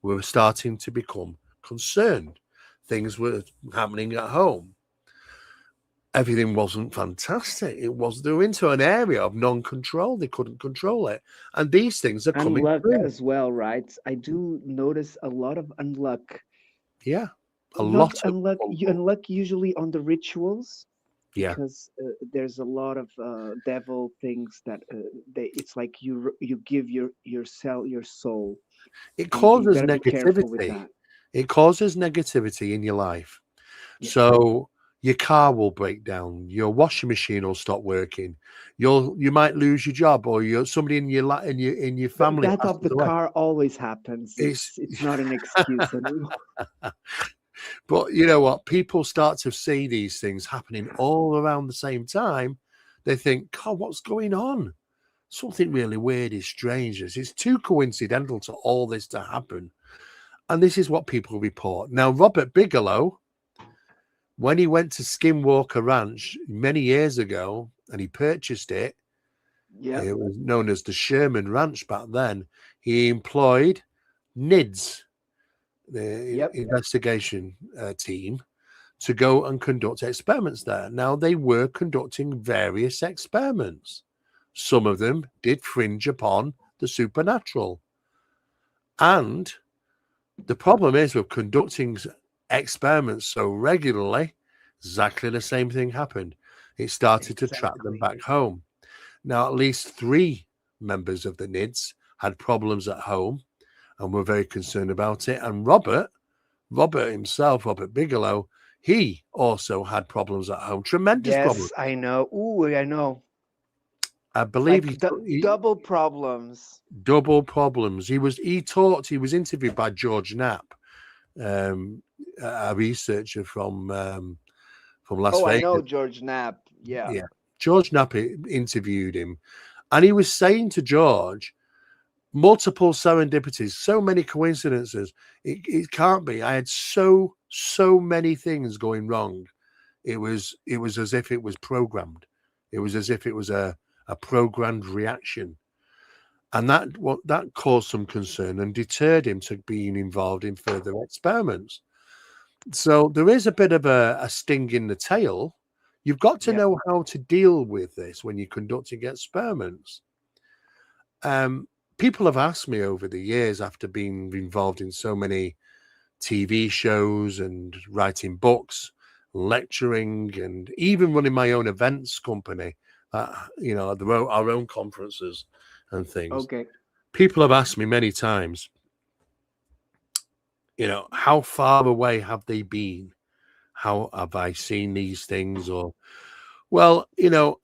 were starting to become concerned. Things were happening at home. Everything wasn't fantastic. They were into an area of non-control. They couldn't control it. And these things are coming Unluck through. as well, right? I do notice a lot of unluck. Yeah. Not unluck. Unluck usually on the rituals. Yeah. Because there's a lot of devil things that it's like you give your soul. It causes you gotta be careful with negativity. that. It causes negativity in your life. Yeah. So your car will break down, your washing machine will stop working, you might lose your job, or somebody in your family. That of the away. car always happens. It's not an excuse anymore. But you know what? People start to see these things happening all around the same time. They think, God, what's going on? Something really weird is strange. It's too coincidental to all this to happen. And this is what people report. Now, Robert Bigelow, when he went to Skinwalker Ranch many years ago and he purchased it, it was known as the Sherman Ranch back then, he employed NIDS, the investigation team, to go and conduct experiments there. Now, they were conducting various experiments. Some of them did fringe upon the supernatural. And the problem is with conducting experiments so regularly, exactly the same thing happened. It started to track them back home. Now, at least 3 members of the NIDS had problems at home and were very concerned about it. And Robert himself, Robert Bigelow, he also had problems at home. Tremendous problems. Yes, I know. Ooh, I know. I believe he double problems. Double problems. He was interviewed by George Knapp, a researcher from Las Vegas. I know George Knapp. Yeah. George Knapp interviewed him, and he was saying to George, multiple serendipities, so many coincidences. It can't be. I had so many things going wrong. It was as if it was programmed. It was as if it was a programmed reaction. And that caused some concern and deterred him to being involved in further experiments. So there is a bit of a sting in the tail. You've got to know how to deal with this when you're conducting experiments. People have asked me over the years, after being involved in so many TV shows and writing books, lecturing, and even running my own events company, our own conferences and things. Okay. People have asked me many times, how far away have they been? How have I seen these things? Or, well,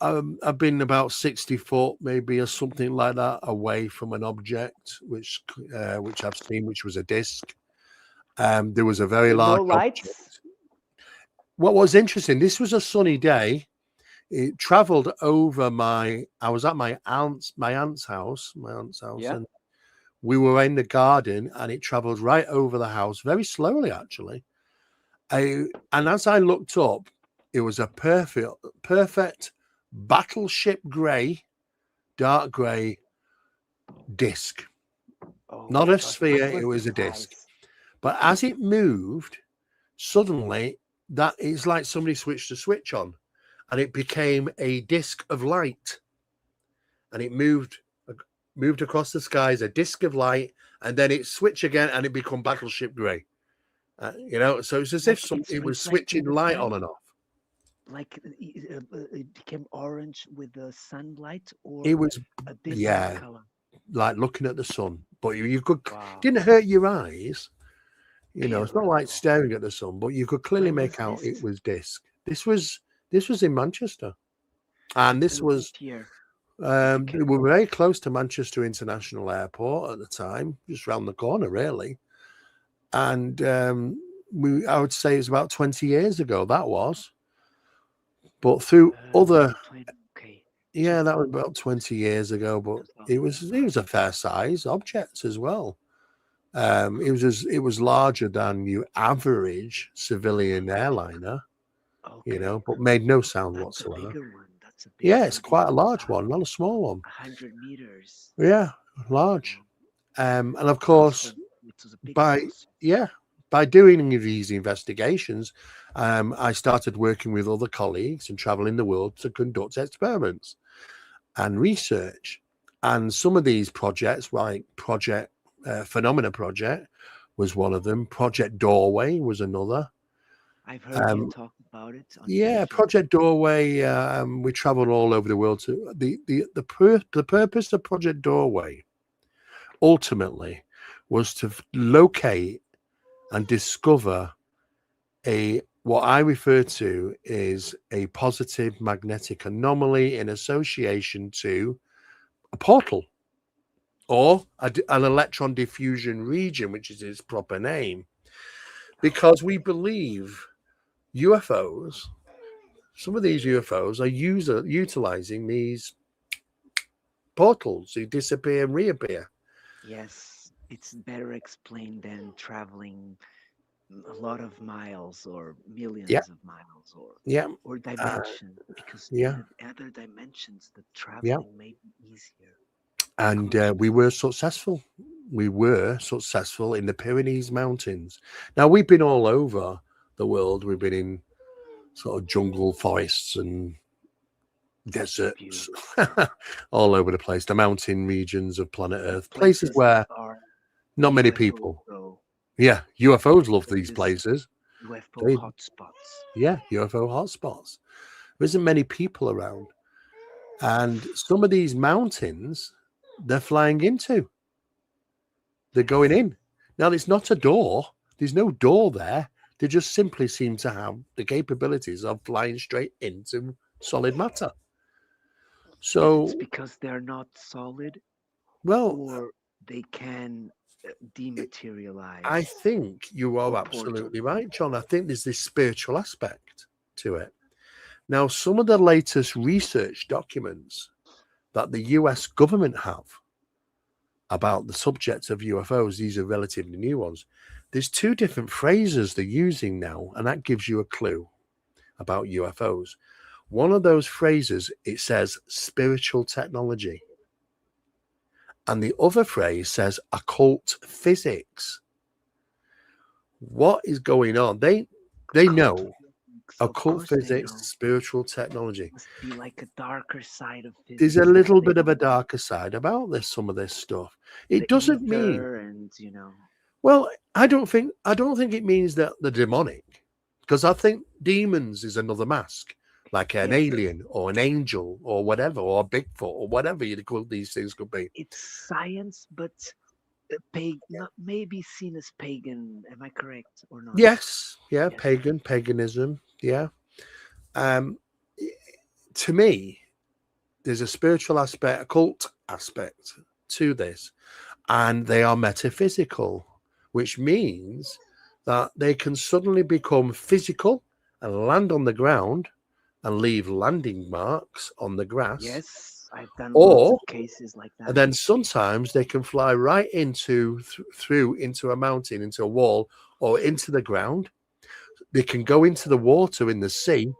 I've been about 60 foot, maybe, or something like that, away from an object, which I've seen, which was a disc. There was a very large object. What was interesting, this was a sunny day. It traveled over I was at my aunt's house, and we were in the garden, and it traveled right over the house very slowly, actually. And as I looked up, it was a perfect battleship grey, dark grey disc. Oh Not my a gosh. What sphere, it was the was a disc. size? But as it moved, suddenly that it's like somebody switched a switch on and it became a disc of light. And it moved across the sky as a disc of light, and then it switched again and it become battleship grey. So it's as if Like it's it was reflecting switching the light sun? on and off. Like it became orange with the sunlight, It or was, a different yeah, color? like looking at the sun, but you could Wow. didn't hurt your eyes. It's not like Beautiful. staring at the sun, but you could clearly Where was make out it this? was disc. This was in Manchester, and this was Which year, if you we can? were very close to Manchester International Airport at the time, just round the corner, really. And I would say it's about 20 years ago. That was, but through other, 20, okay. yeah, that was about 20 years ago. But it was 2005. a fair size object as well. It was larger than your average civilian airliner, Okay. but made no So sound that's a whatsoever. bigger one. That's a big Yeah, it's something quite a like large one, not a small one. 100 meters. Yeah, large. Wow. And of course, Also, it was a big by telescope. yeah, by doing these investigations, I started working with other colleagues and traveling the world to conduct experiments and research. And some of these projects, like Project Phenomena Project, was one of them. Project Doorway was another. I've heard you talk about it on Yeah, TV. Project Doorway. We traveled all over the world to the purpose of Project Doorway ultimately was to locate and discover what I refer to is a positive magnetic anomaly in association to a portal or an electron diffusion region, which is its proper name, because we believe UFOs. Some of these UFOs are utilizing these portals who disappear and reappear. Yes, it's better explained than traveling a lot of miles or Yeah, millions of miles, yeah, or uh, dimension, because in yeah, the other dimensions the yeah. traveling may be easier. And we Consciously. were successful. We were successful in the Pyrenees Mountains. Now, we've been all over the world. We've been in sort of jungle forests and deserts, Beautiful. all over the place, the mountain regions of planet The Earth, places places that where are not many UFO people. go, Yeah, UFOs love these places, places. UFO They, hotspots. yeah, UFO hotspots. There isn't many people around. And some of these mountains, they're flying into. They're going Yes. in. Now, it's not a door. There's no door there. They just simply seem to have the capabilities of flying straight into solid matter. Is it So, because they're not solid, well, or they can I dematerialize think you are or portal? absolutely right, John. I think there's this spiritual aspect to it. Now, some of the latest research documents that the US government have about the subject of UFOs, these are relatively new ones. There's two different phrases they're using now, and that gives you a clue about UFOs. One of those phrases, it says spiritual technology, and the other phrase says occult physics. What is going on? They Occult know physics, of occult course they physics, know. spiritual technology. Must be like a darker side of There's a physics that little they bit of a don't know. darker side about some of this stuff. It The doesn't mean, ether and, you know. well, I don't think it means that they're demonic, because I think demons is another mask, like an Yes, alien or an angel or whatever, or a Bigfoot or whatever you call these things could be. it's science, but not maybe seen as pagan. Am I correct or not? Yes, yeah, Yes. paganism, yeah. Um, to me, there's a spiritual aspect, a cult aspect to this, and they are metaphysical, which means that they can suddenly become physical and land on the ground and leave landing marks on the grass, Yes, I've done lots or of cases like and that. then sometimes they can fly right through into a mountain, into a wall, or into the ground. They can go into the water in the sea,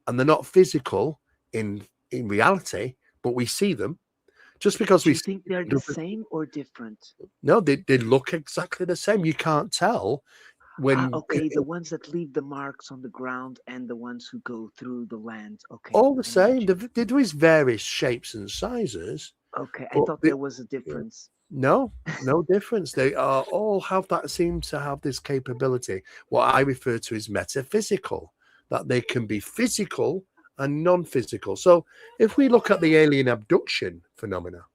and they're not physical in reality, but we see them. Just because Do we you see think they're them the same or different? no, they look exactly the same. You can't tell Ah, when okay, the ones that leave the marks on the ground and the ones who go through the land. Okay, all the I got same. you. There is various shapes and sizes, Okay, I but thought there was a difference. no, no difference. They are all have that seem to have this capability, what I refer to as metaphysical, that they can be physical and non-physical. So if we look at the alien abduction phenomena,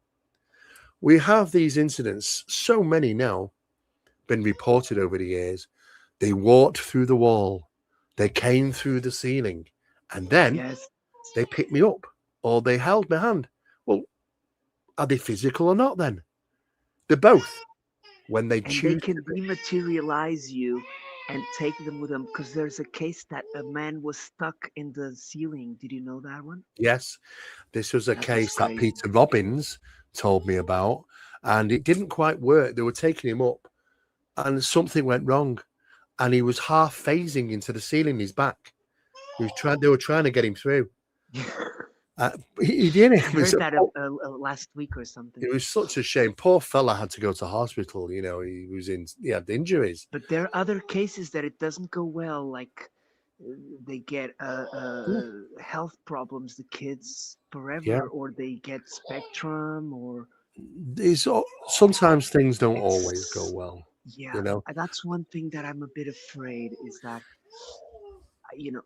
we have these incidents, so many now, been reported over the years. They walked through the wall, they came through the ceiling, and then Yes, they picked me up or they held my hand. Well, are they physical or not then? They're both when they and they choose to can be. dematerialize you and take them with them because there's a case that a man was stuck in the ceiling. Did you know that one? Yes, this was a That was case that crazy. Peter Robbins told me about, and it didn't quite work. They were taking him up, and something went wrong, and he was half phasing into the ceiling. His back. He was trying. They were trying to get him through. He did. I It was heard that last week or something. it was such a shame. Poor fella had to go to hospital. You know, he had injuries. But there are other cases that it doesn't go well, like they get Yeah, health problems, the kids yeah. forever, or they get spectrum, or Sometimes things don't always go it's well. yeah. You know, That's one thing that I'm a bit afraid is that you know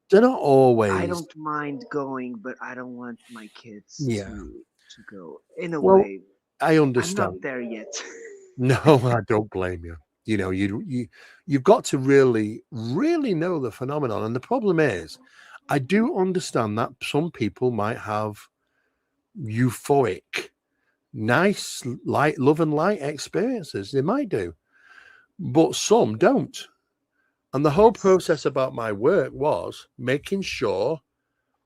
they're not I always. don't mind going, but I don't want my kids Yeah. to go. In a Well, way, I I'm not understand. there yet. No, I don't blame you. You know, you've got to really, really know the phenomenon. And the problem is, I do understand that some people might have euphoric, nice, light, love and light experiences. They might do, but some don't. And the whole Yes, process about my work was making sure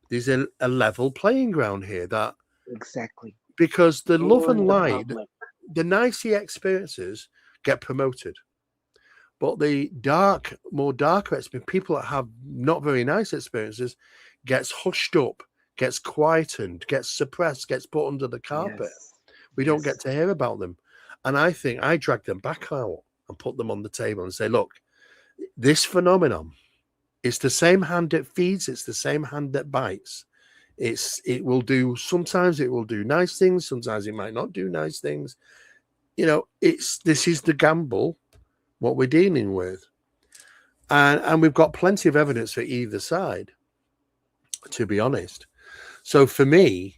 there's a level playing ground here. That exactly. because the love and For the light, public. the nicey experiences get promoted. But the dark, more darker experience, people that have not very nice experiences, gets hushed up, gets quietened, gets suppressed, gets put under the carpet. Yes, We don't get yes, to hear about them. And I think I drag them back out and put them on the table and say, look, this phenomenon, it's the same hand that feeds, it's the same hand that bites. It will do sometimes it will do nice things, sometimes it might not do nice things. You know, this is the gamble what we're dealing with. And we've got plenty of evidence for either side, to be honest. So for me,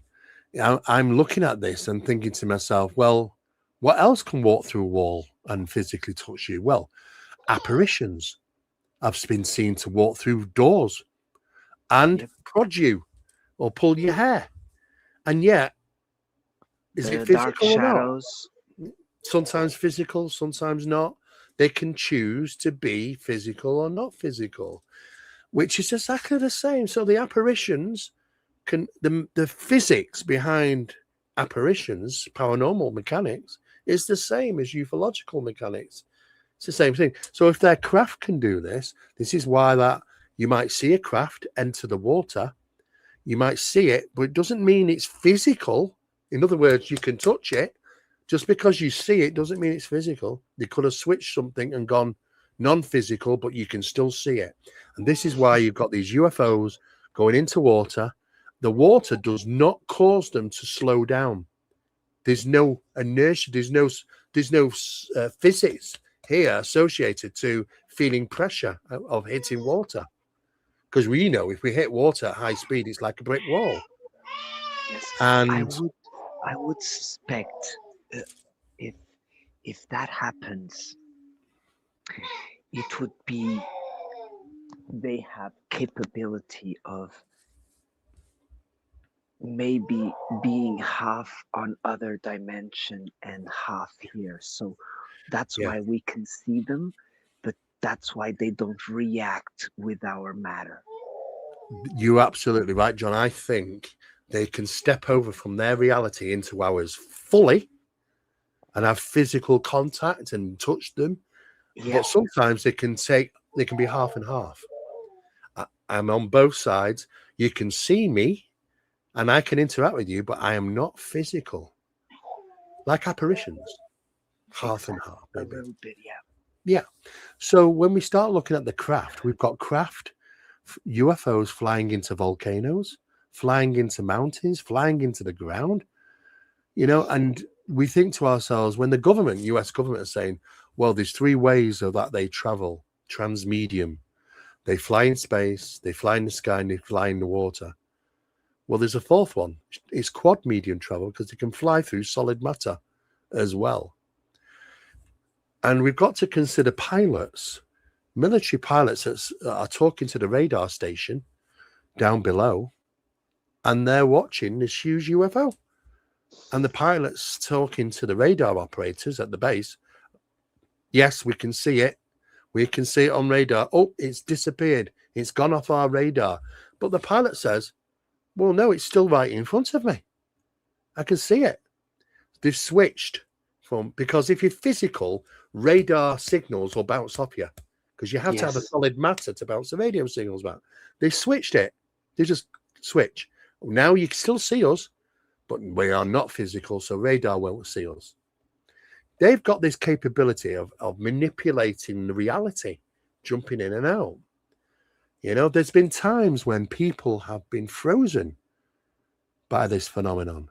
I'm looking at this and thinking to myself, well, what else can walk through a wall and physically touch you? Well, apparitions have been seen to walk through doors and yep. prod you or pull your hair. And yet, is it The dark physical or not? shadows. Sometimes physical, sometimes not. They can choose to be physical or not physical, which is exactly the same. So the apparitions can the physics behind apparitions, paranormal mechanics, is the same as ufological mechanics. It's the same thing. So if their craft can do this, this is why that you might see a craft enter the water. You might see it, but it doesn't mean it's physical. In other words, you can touch it. Just because you see it doesn't mean it's physical. They could have switched something and gone non-physical, but you can still see it. And this is why you've got these UFOs going into water. The water does not cause them to slow down. There's no inertia. There's no physics here associated to feeling pressure of hitting water. Because we know if we hit water at high speed, it's like a brick wall. Yes, I And would I would suspect uh, if that happens, it would be they have capability of maybe being half on other dimension and half here. So that's yeah, why we can see them, but that's why they don't react with our matter. you're absolutely right, John. I think they can step over from their reality into ours fully and have physical contact and touch them. Yeah, But sometimes they can be half and half. I'm on both sides. You can see me, and I can interact with you, but I am not physical, like apparitions, half and Exactly. half, A maybe. little bit, yeah. Yeah. So when we start looking at the craft, we've got craft UFOs flying into volcanoes, flying into mountains, flying into the ground, and we think to ourselves, when the government, US government, is saying, well, there's three ways of that they travel: transmedium, they fly in space, they fly in the sky, and they fly in the water. Well, there's a fourth one. It's quad medium travel because they can fly through solid matter as well. And we've got to consider pilots, military pilots that are talking to the radar station down below, and they're watching this huge UFO. And the pilot's talking to the radar operators at the base. Yes, we can see it. We can see it on radar. Oh, it's disappeared. It's gone off our radar. But the pilot says, well, no, it's still right in front of me. I can see it. They've switched from, because if you're physical, radar signals will bounce off you because you have to have a Yes. solid matter to bounce the radio signals back. They've switched it. They just switch. Now you can still see us, but we are not physical, so radar won't see us. They've got this capability of manipulating the reality, jumping in and out. There's been times when people have been frozen by this phenomenon.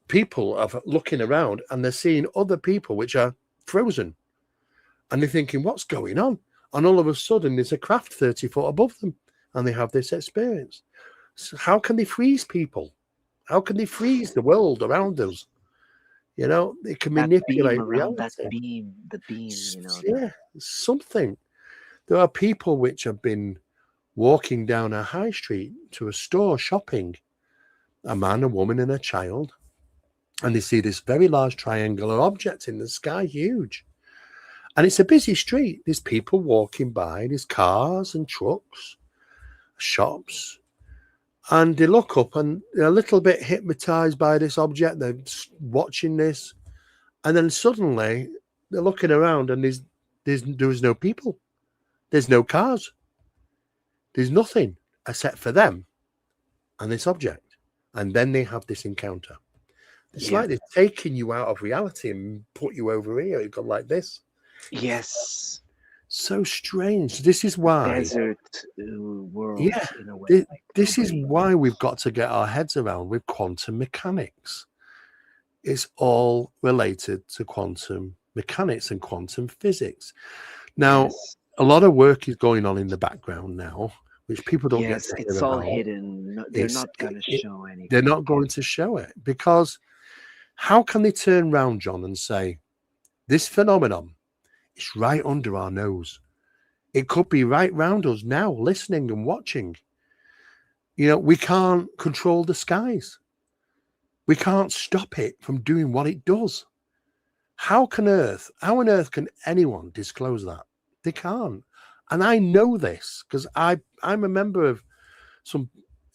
People are looking around and they're seeing other people which are frozen. And they're thinking, what's going on? And all of a sudden, there's a craft 30 foot above them and they have this experience. So how can they freeze people? How can they freeze the world around us? They can That beam manipulate around that reality. beam, the beam, the Yeah, something. There are people which have been walking down a high street to a store shopping, a man, a woman, and a child, and they see this very large triangular object in the sky, huge. And it's a busy street. There's people walking by, there's cars and trucks, shops. And they look up and they're a little bit hypnotized by this object. They're watching this. And then suddenly they're looking around and there's no people. There's no cars. There's nothing except for them and this object. And then they have this encounter. It's yeah. like they're taking you out of reality and put you over here. You've got like this. Yes. So strange. This is A why, desert world yeah, in a way, like this is nobody. why we've got to get our heads around with quantum mechanics. It's all related to quantum mechanics and quantum physics. Now, Yes. a lot of work is going on in the background now, which people don't get Yes, to hear it's all about. hidden. No, they're It's not gonna show they're anything. not going to show it because how can they turn round, John, and say this phenomenon is right under our nose? It could be right round us now, listening and watching. We can't control the skies. We can't stop it from doing what it does. How on earth can anyone disclose that? They can't. And I know this because I'm a member of some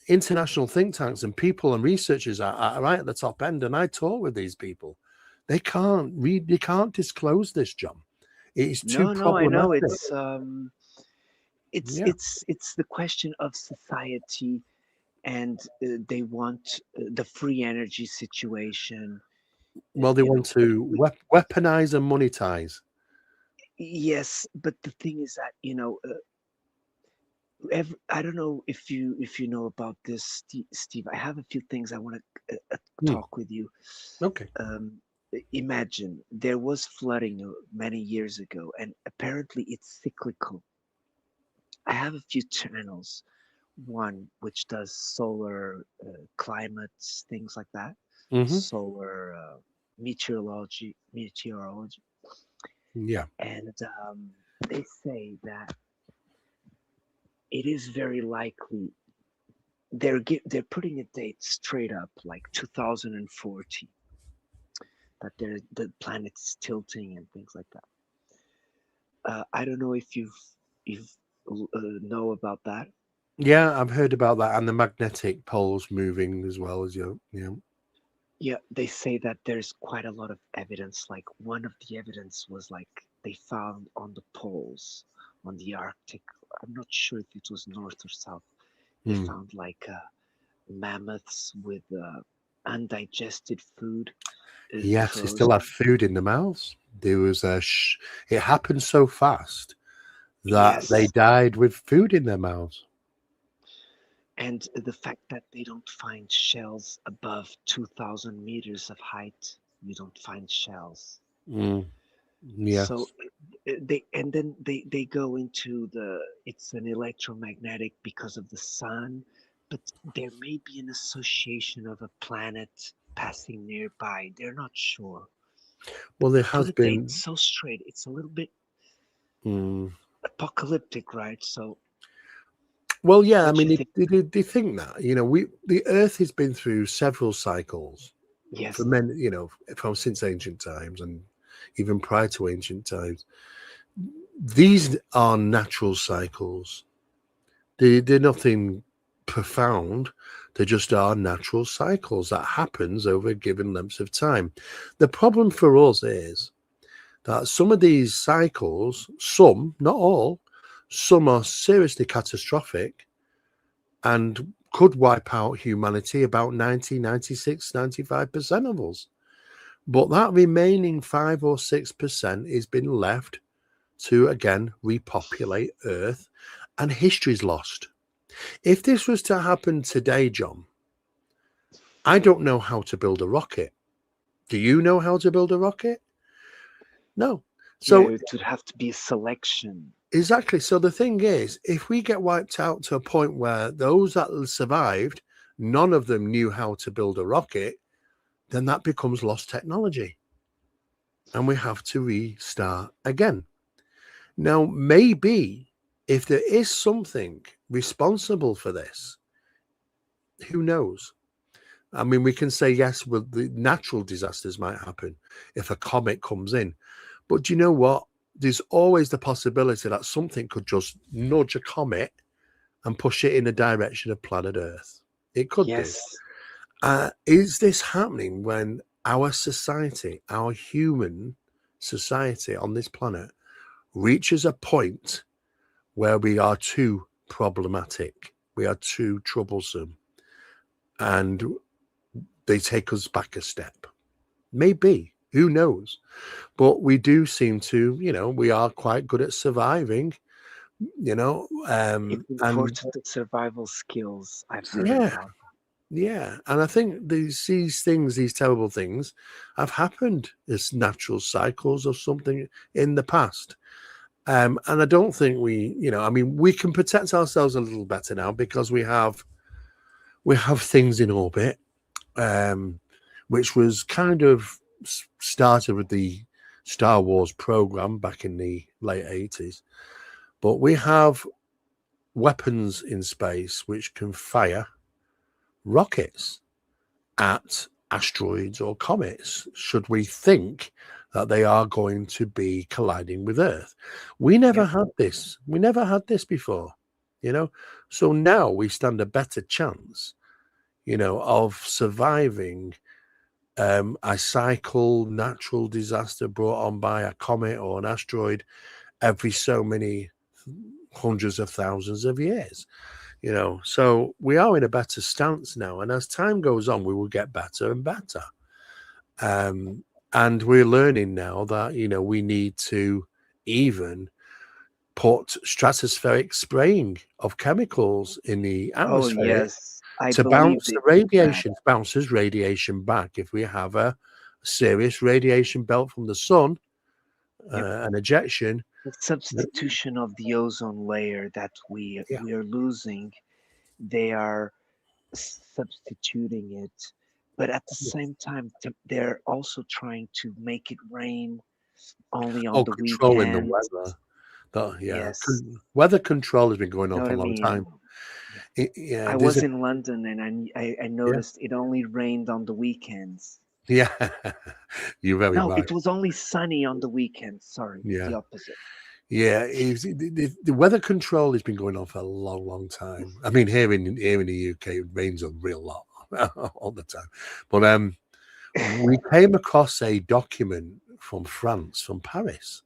international think tanks and people and researchers are right at the top end. And I talk with these people. They can't disclose this, John. It is too No, no, I know. problematic. Yeah. It's the question of society, and they want the free energy situation. Well, they You want know, to weaponize and monetize. yes, but the thing is that I don't know if you know about this, Steve. I have a few things I want to Hmm. talk with you. Okay. Um, Imagine there was flooding many years ago, and apparently it's cyclical. I have a few channels. One which does solar climates, things like that, Hmm. solar meteorology, Yeah. and they say that it is very likely they're putting a date straight up like 2040 that the planet's tilting and things like that. I don't know if you've know about that. Yeah, I've heard about that and the magnetic poles moving as well as you. Yeah. Yeah, they say that there's quite a lot of evidence. Like one of the evidence was like they found on the poles, on the Arctic. I'm not sure if it was north or south. They Hmm. found like mammoths with undigested food Yes, they still had frozen. food in their mouths. There was it happened so fast that they Yes. died with food in their mouths. And the fact that they don't find shells above 2,000 meters of height, you don't find shells. Mm, So yes. they go into it's an electromagnetic because of the sun, but there may be an association of a planet passing nearby. They're not sure. Well, there For has the date been. so straight, it's a little bit Mm, apocalyptic, right? So well, yeah. I what you mean, think? they think that the Earth has been through several cycles for Yes, many, from since ancient times and even prior to ancient times. These are natural cycles. They're nothing profound. They just are natural cycles that happens over given lengths of time. The problem for us is that some of these cycles, some, not all, some are seriously catastrophic and could wipe out humanity, about 90, 96, 95% of us. But that remaining 5 or 6% has been left to again repopulate Earth, and history's lost. If this was to happen today, John, I don't know how to build a rocket. Do you know how to build a rocket? No. yeah, So, it would have to be a selection. exactly. So, the thing is, if we get wiped out to a point where those that survived, none of them knew how to build a rocket, then that becomes lost technology. And we have to restart again. Now, maybe if there is something responsible for this, who knows? I mean, we can say yes, well, the natural disasters might happen if a comet comes in. But do you know what? There's always the possibility that something could just nudge a comet and push it in the direction of planet Earth. It could do. Yes, Is this happening when our society, our human society on this planet, reaches a point where we are too problematic, we are too troublesome, and they take us back a step? Maybe. Who knows? But we do seem to, we are quite good at surviving, it's and important, the survival skills. I've heard yeah, about. yeah. And I think these things, these terrible things, have happened as natural cycles or something in the past. And I don't think I mean, we can protect ourselves a little better now because we have things in orbit, um, which was kind of started with the Star Wars program back in the late 80s. But we have weapons in space which can fire rockets at asteroids or comets, should we think that they are going to be colliding with Earth. We never Yep. had this. We never had this before, you know. So now we stand a better chance, of surviving a cycle, natural disaster brought on by a comet or an asteroid every so many hundreds of thousands of years. So we are in a better stance now, and as time goes on, we will get better and better. Um, and we're learning now that we need to even put stratospheric spraying of chemicals in the Oh, atmosphere yes. I to believe bounce they the did that. radiation, bounces radiation back. If we have a serious radiation belt from the sun, Yep. an ejection, The substitution of the ozone layer that yeah, we are losing, they are substituting it, but at the same time, they're also trying to make it rain only on oh, the controlling the weekends. weather. That, yeah, Yes, weather control has been going you on know what for a I long mean? time. Yeah. Yeah, I there's was a in London and I yeah, noticed it only rained on the weekends. yeah. You're very No, right. it was only sunny on the weekends. Sorry, Yeah, the opposite. yeah. The weather control has been going on for a long, long time. I mean, here in the UK, it rains a real lot all the time. But we came across a document from France, from Paris,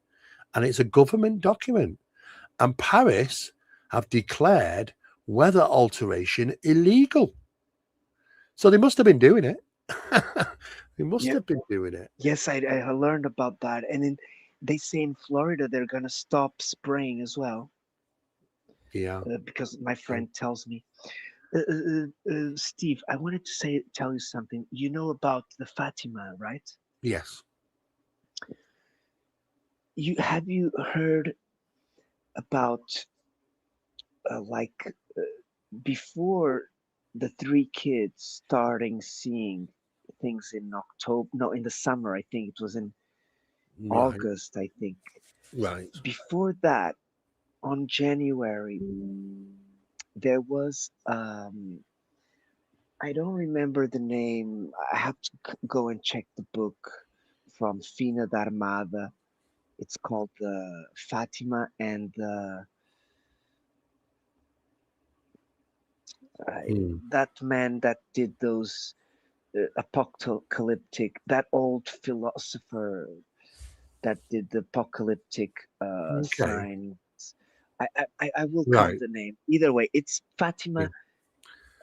and it's a government document. And Paris have declared weather alteration illegal. So they must have been doing it. They must Yeah. have been doing it. Yes, I learned about that. And then they say in Florida they're gonna stop spraying as well, Yeah. because my Yeah. friend tells me. Steve, I wanted to tell you something. You know about the Fatima, right? Yes. You heard about, like, before the three kids starting seeing things in October, no, in the summer, I think it was in Right. August, I think. Right. Before that, on January, there was, I don't remember the name. I have to go and check the book from Fina D'Armada. It's called Fatima and Hmm. that man that did those apocalyptic, that old philosopher that did the apocalyptic Okay. signs. I will come Right. the name. Either way, it's Yeah. Fatima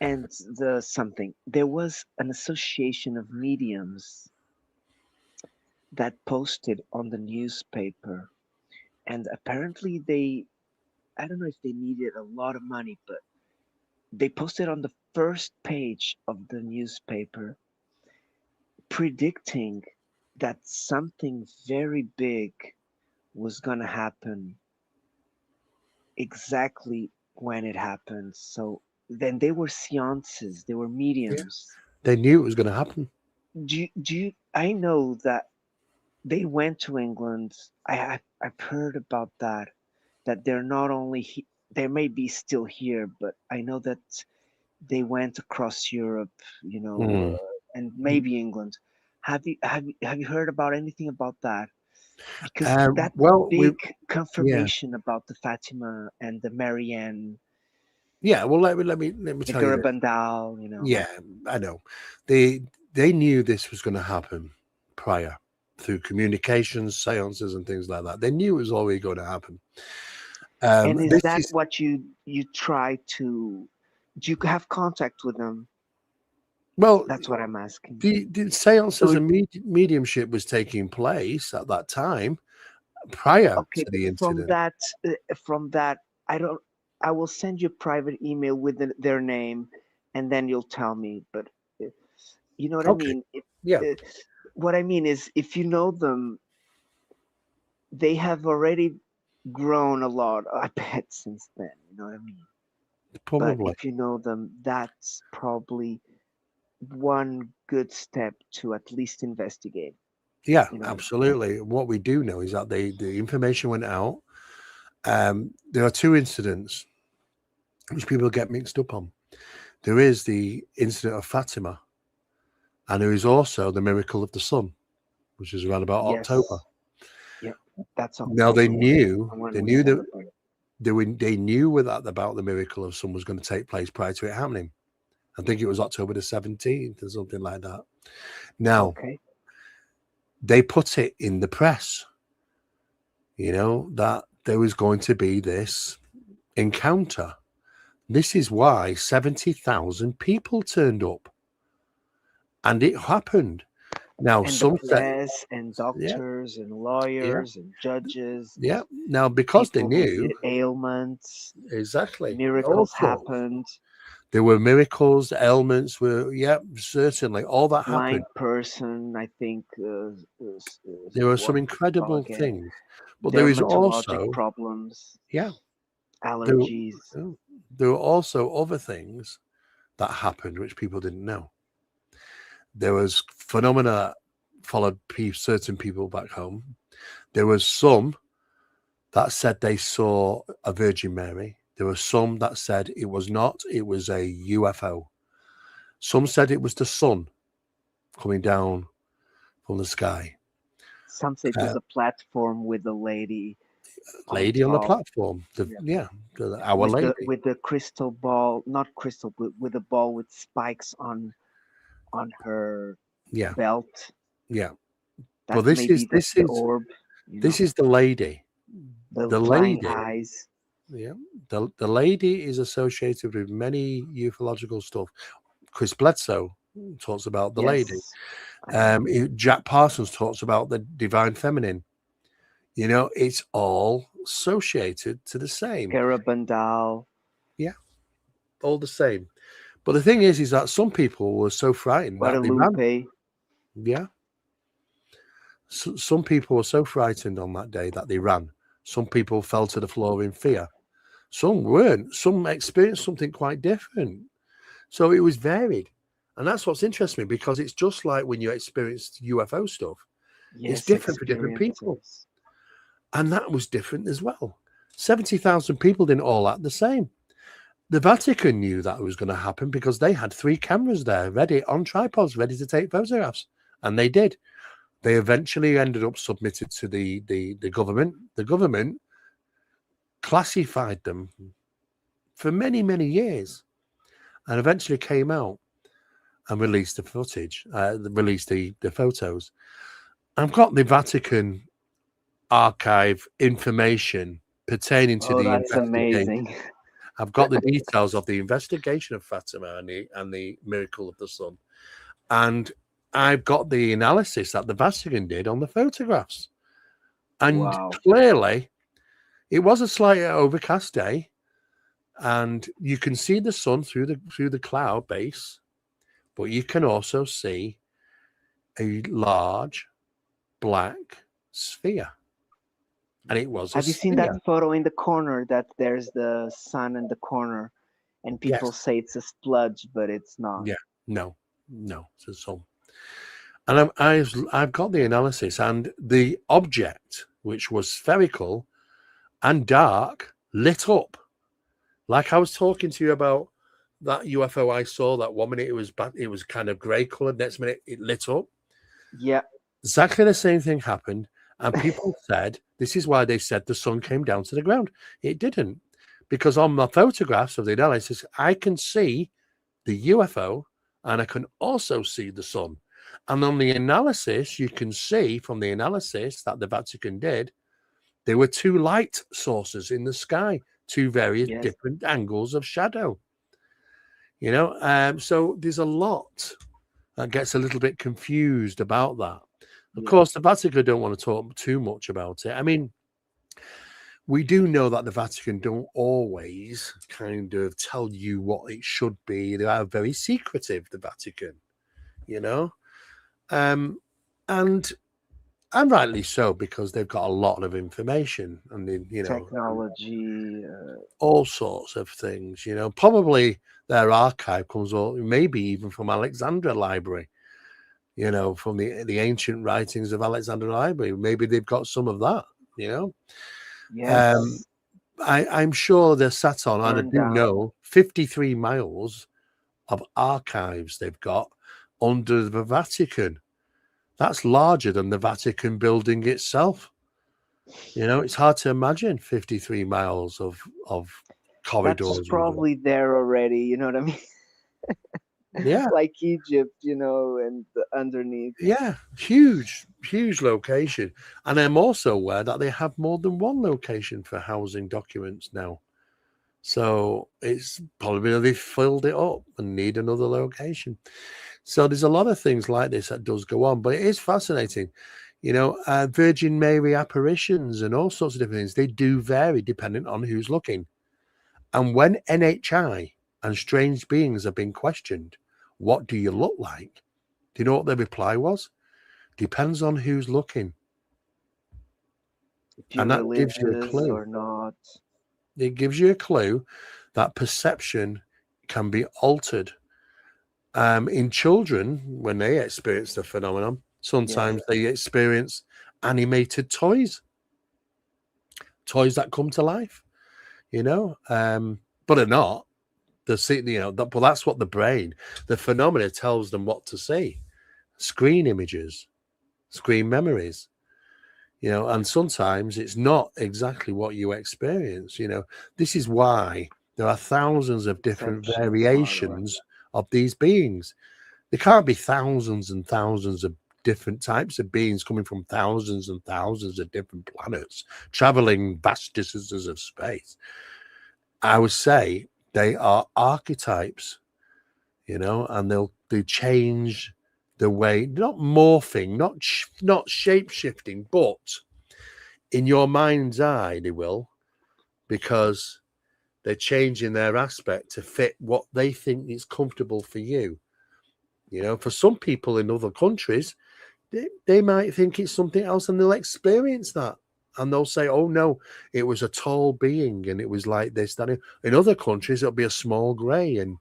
and the something. There was an association of mediums that posted on the newspaper, and apparently they, I don't know if they needed a lot of money, but they posted on the first page of the newspaper predicting that something very big was going to happen exactly when it happened. So then they were seances, they were Yeah. mediums. They knew it was going to happen. I know that they went to England. I've heard about that, that they're not only they may be still here, but I know that they went across Europe, Hmm. and maybe England. Have you heard about anything about that? Because that's a Well, we big yeah. confirmation about the Fatima and the Marianne, Yeah. Well, let me the tell you this. Gurabandal. Yeah, I know. They knew this was going to happen prior through communications, seances, and things like that. They knew it was always going to happen. And is This that is what you try to? Do you have contact with them? well, That's what I'm asking. the seances So and mediumship was taking place at that time prior okay, to but the incident. from that, I don't. I will send you a private email with their name, and then you'll tell me. But uh, you know what I Okay, mean. yeah, Uh, what I mean is, if you know them, they have already grown a lot, I bet, since then. You know what I mean. But probably. if you know them, that's probably one good step to at least investigate. Yeah, You know what I mean. absolutely. What we do know is that the information went out. There are two incidents which people get mixed up on. There is the incident of Fatima, and there is also the miracle of the sun, which is around about October. Yes. Yep. That's Now they October when when they we knew that celebrate. they knew with that about the miracle of sun was going to take place prior to it happening. I think it was October the 17th or something like that. Now Okay. they put it in the press, that there was going to be this encounter. This is why 70,000 people turned up, and it happened. Now And the some said, press and yeah, doctors and yeah, lawyers and judges and yeah. Now because they people who knew did ailments, exactly, miracles also happened. there were miracles, ailments were, yeah, certainly all that happened. Blind person, I think, There were some what was it called incredible again? things, but there is Dermatologic also, problems, yeah, there, allergies. there were also other things that happened which people didn't know. There was phenomena that followed certain people back home. There was some that said they saw a Virgin Mary. There were some that said it was not, it was a UFO. Some said it was the sun coming down from the sky. Some say it was Uh, a platform with a lady on lady on the top. platform, Yeah. our lady. With the crystal ball, not crystal, but with a ball with spikes on her Yeah, belt. yeah. But That's maybe this the is orb, this is the lady. the The flying lady, eyes. yeah. The lady is associated with many ufological stuff. Chris Bledsoe talks about the lady. Yes, I know. Jack Parsons talks about the divine feminine. You know, it's all associated to the same. Garabandal, Yeah, all the same. But the thing is that some people were so frightened that they ran. Guadalupe. Yeah. Some people were so frightened on that day that they ran. Some people fell to the floor in fear. Some weren't. Some experienced something quite different. So it was varied. And that's what's interesting me, because it's just like when you experienced UFO stuff. It's Yes, different for different people. experiences. And that was different as well. 70,000 people didn't all act the same. The Vatican knew that was going to happen because they had 3 cameras there ready on tripods, ready to take photographs. And they did. They eventually ended up submitted to the government. The government classified them for many, many years and eventually came out and released the footage, released the photos. I've got the Vatican archive information pertaining to Oh, the that's investigation. amazing. I've got the details of the investigation of Fatima and the miracle of the sun. And I've got the analysis that the Vatican did on the photographs. And Wow. clearly, it was a slightly overcast day, and you can see the sun through the cloud base, but you can also see a large black sphere. And it was a Have you seen that sphere. photo in the corner that there's the sun in the corner and people Yes. say it's a spludge, but it's not? Yeah. No. It's a sun. And I've got the analysis, and the object, which was spherical and dark, lit up. Like I was talking to you about that UFO I saw, that 1 minute it was kind of grey coloured, next minute it lit up. Yeah. Exactly the same thing happened. And people said, this is why they said the sun came down to the ground. It didn't. Because on my photographs of the analysis, I can see the UFO and I can also see the sun. And on the analysis, you can see from the analysis that the Vatican did, there were 2 light sources in the sky, 2 various Yes. different angles of shadow. You know, so there's a lot that gets a little bit confused about that. Of Yeah. course, the Vatican don't want to talk too much about it. I mean, we do know that the Vatican don't always kind of tell you what it should be. They are very secretive, the Vatican, you know, and rightly so, because they've got a lot of information and Technology. all sorts of things. You know, probably their archive comes all, maybe even from Alexandria Library. You know, from the ancient writings of Alexandria Library. Maybe they've got some of that. You know. Yes. I'm sure they're sat on, and I Burned do down. know, 53 miles of archives they've got under the Vatican. That's larger than the Vatican building itself. You know, it's hard to imagine 53 miles of That's corridors under. probably there already. You know what I mean? Yeah, Like Egypt, and underneath. yeah, huge location. And I'm also aware that they have more than one location for housing documents now. So it's probably they've filled it up and need another location. So there's a lot of things like this that does go on, but it is fascinating. You know, Virgin Mary apparitions and all sorts of different things, they do vary depending on who's looking. And when NHI and strange beings have been questioned, what do you look like? Do you know what the reply was? Depends on who's looking. If you're And that gives you a religious clue. or not. It gives you a clue that perception can be altered. In children, when they experience the phenomenon, Yes. sometimes they experience animated toys that come to life, but are not. But that's what the phenomena tells them what to see. Screen images, screen memories, and sometimes it's not exactly what you experience. This is why there are thousands of different Perception is hard one. variations of these beings. There can't be thousands and thousands of different types of beings coming from thousands and thousands of different planets, traveling vast distances of space. I would say they are archetypes, and they change the way, not morphing, not shape shifting, but in your mind's eye, they will, because they're changing their aspect to fit what they think is comfortable for you. You know, for some people in other countries, they might think it's something else and they'll experience that. And they'll say, oh, no, it was a tall being and it was like this. That in other countries, it'll be a small grey. And,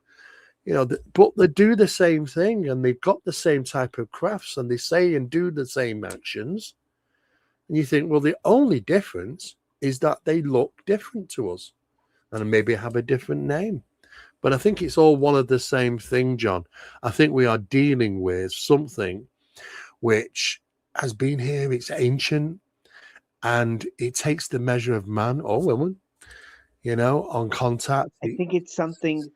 you know, but they do the same thing and they've got the same type of crafts and they say and do the same actions. And you think, well, the only difference is that they look different to us and maybe have a different name. But I think it's all one of the same thing, John. I think we are dealing with something which has been here, it's ancient, and it takes the measure of man or woman, you know, on contact. I think it's something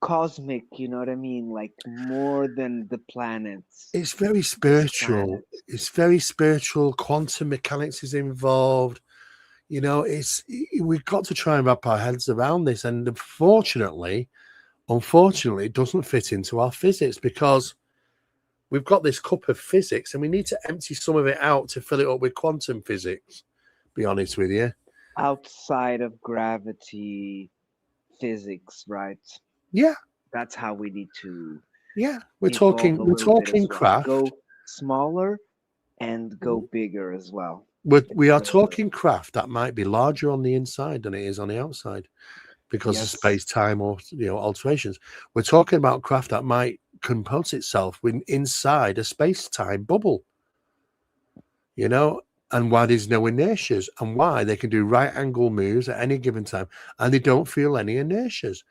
cosmic, you know what I mean? Like more than the planets. It's very This spiritual. planet. It's very spiritual. Quantum mechanics is involved. You know, we've got to try and wrap our heads around this. And unfortunately, it doesn't fit into our physics because we've got this cup of physics and we need to empty some of it out to fill it up with quantum physics, be honest with you. Outside of gravity physics, right? Yeah. That's how we need to Yeah. We're evolve talking a we're little bit talking as well. craft. Go smaller and go bigger as well. We are It's talking craft that might be larger on the inside than it is on the outside because of yes, space-time or, you know, alterations. We're talking about craft that might compose itself inside a space-time bubble, you know, and why there's no inertias and why they can do right angle moves at any given time and they don't feel any inertias.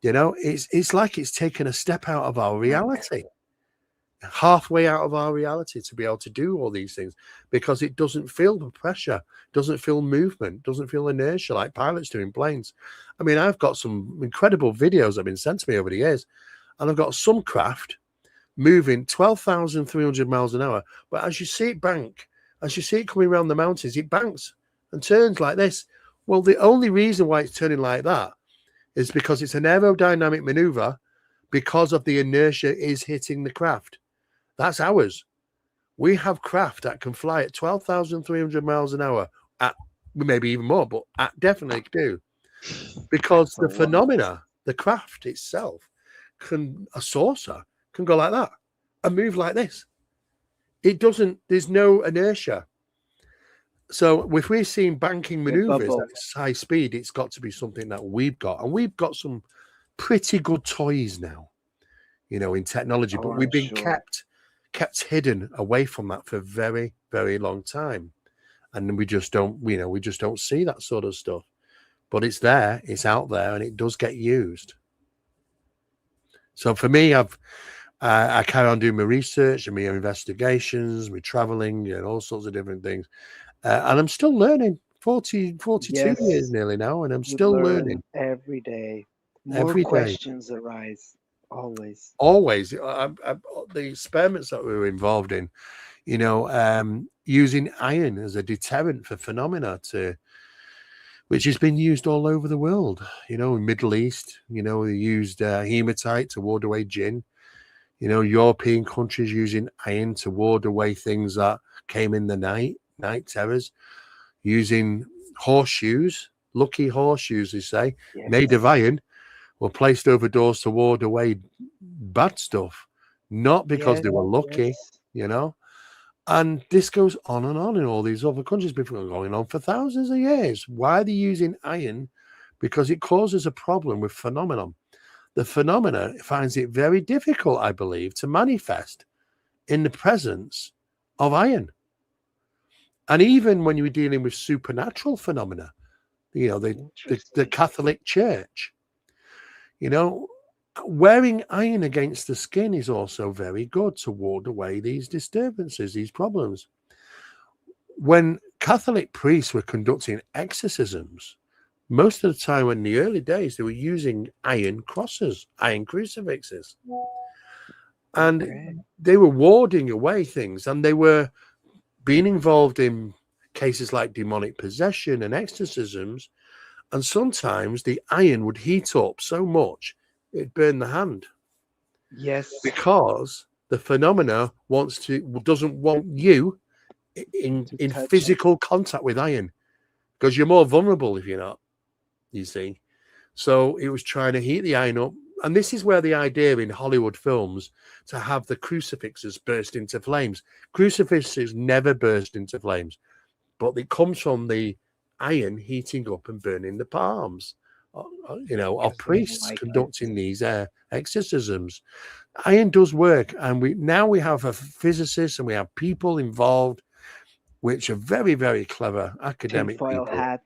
You know, it's like it's taken a step out of our reality, halfway out of our reality to be able to do all these things because it doesn't feel the pressure, doesn't feel movement, doesn't feel inertia like pilots do in planes. I mean, I've got some incredible videos that have been sent to me over the years, and I've got some craft moving 12,300 miles an hour. But as you see it bank, as you see it coming around the mountains, it banks and turns like this. Well, the only reason why it's turning like that is because it's an aerodynamic maneuver because of the inertia is hitting the craft. That's ours. We have craft that can fly at 12,300 miles an hour, at maybe even more, but definitely do. Because that's a the lot. phenomena, the craft itself, a saucer can go like that and move like this. It doesn't, there's no inertia. So if we're seeing banking The maneuvers bubble. at high speed, it's got to be something that we've got. And we've got some pretty good toys now, you know, in technology, but Oh, we've I'm been sure. kept hidden away from that for a very, very long time. And we just don't, you know, we just don't see that sort of stuff. But it's there, it's out there, and it does get used. So for me, I carry on doing my research and my investigations, my traveling, and all sorts of different things. And I'm still learning. 42 years Yes, nearly now, and I'm you still learn learning every day. More every day. questions arise always. Always, the experiments that we were involved in, you know, using iron as a deterrent for phenomena which has been used all over the world. You know, in Middle East, you know, they used hematite to ward away jinn. You know, European countries using iron to ward away things that came in the night terrors, using horseshoes, lucky horseshoes, they say, made of Yes. iron, were placed over doors to ward away bad stuff, not because Yes, they were lucky, yes. you know. And this goes on and on in all these other countries, before going on for thousands of years. Why are they using iron? Because it causes a problem with phenomenon. The phenomena finds it very difficult, I believe, to manifest in the presence of iron. And even when you're dealing with supernatural phenomena, you know, the Interesting. Catholic Church, you know, wearing iron against the skin is also very good to ward away these disturbances, these problems. When Catholic priests were conducting exorcisms, most of the time in the early days, they were using iron crosses, iron crucifixes. And Okay. they were warding away things, and they were being involved in cases like demonic possession and exorcisms. And sometimes the iron would heat up so much it'd burn the hand. Yes. because the phenomena doesn't want you To in touch it. physical contact with iron, because you're more vulnerable if you're not, you see. So it was trying to heat the iron up. And this is where the idea in Hollywood films to have the crucifixes burst into flames. Crucifixes never burst into flames, but it comes from the iron heating up and burning the palms, of Because they don't priests like it. conducting these exorcisms. Iron does work, and we have a physicist and we have people involved, which are very, very clever academic Tinfoil people. hat.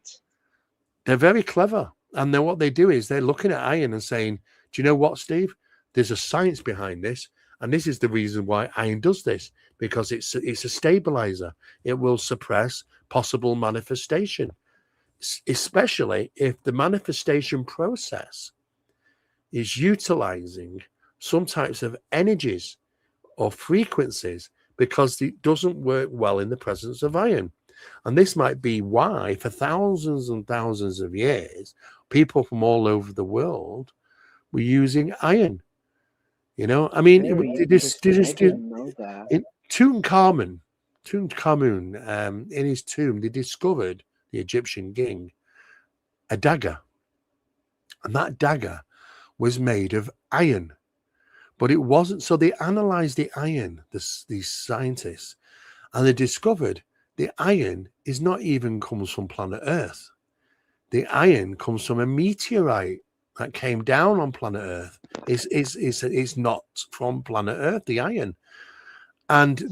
They're very clever. And then what they do is they're looking at iron and saying, do you know what, Steve? There's a science behind this. And this is the reason why iron does this, because it's a stabilizer. It will suppress possible manifestation, especially if the manifestation process is utilizing some types of energies or frequencies, because it doesn't work well in the presence of iron. And this might be why, for thousands and thousands of years, people from all over the world were using iron. I mean, Very this, interesting. I didn't know that. in Tutankhamun, in his tomb, they discovered, the Egyptian king, a dagger. And that dagger was made of iron. But it wasn't. So they analyzed the iron, these scientists, and they discovered the iron is not even comes from planet Earth. The iron comes from a meteorite that came down on planet Earth. It's not from planet Earth, the iron. And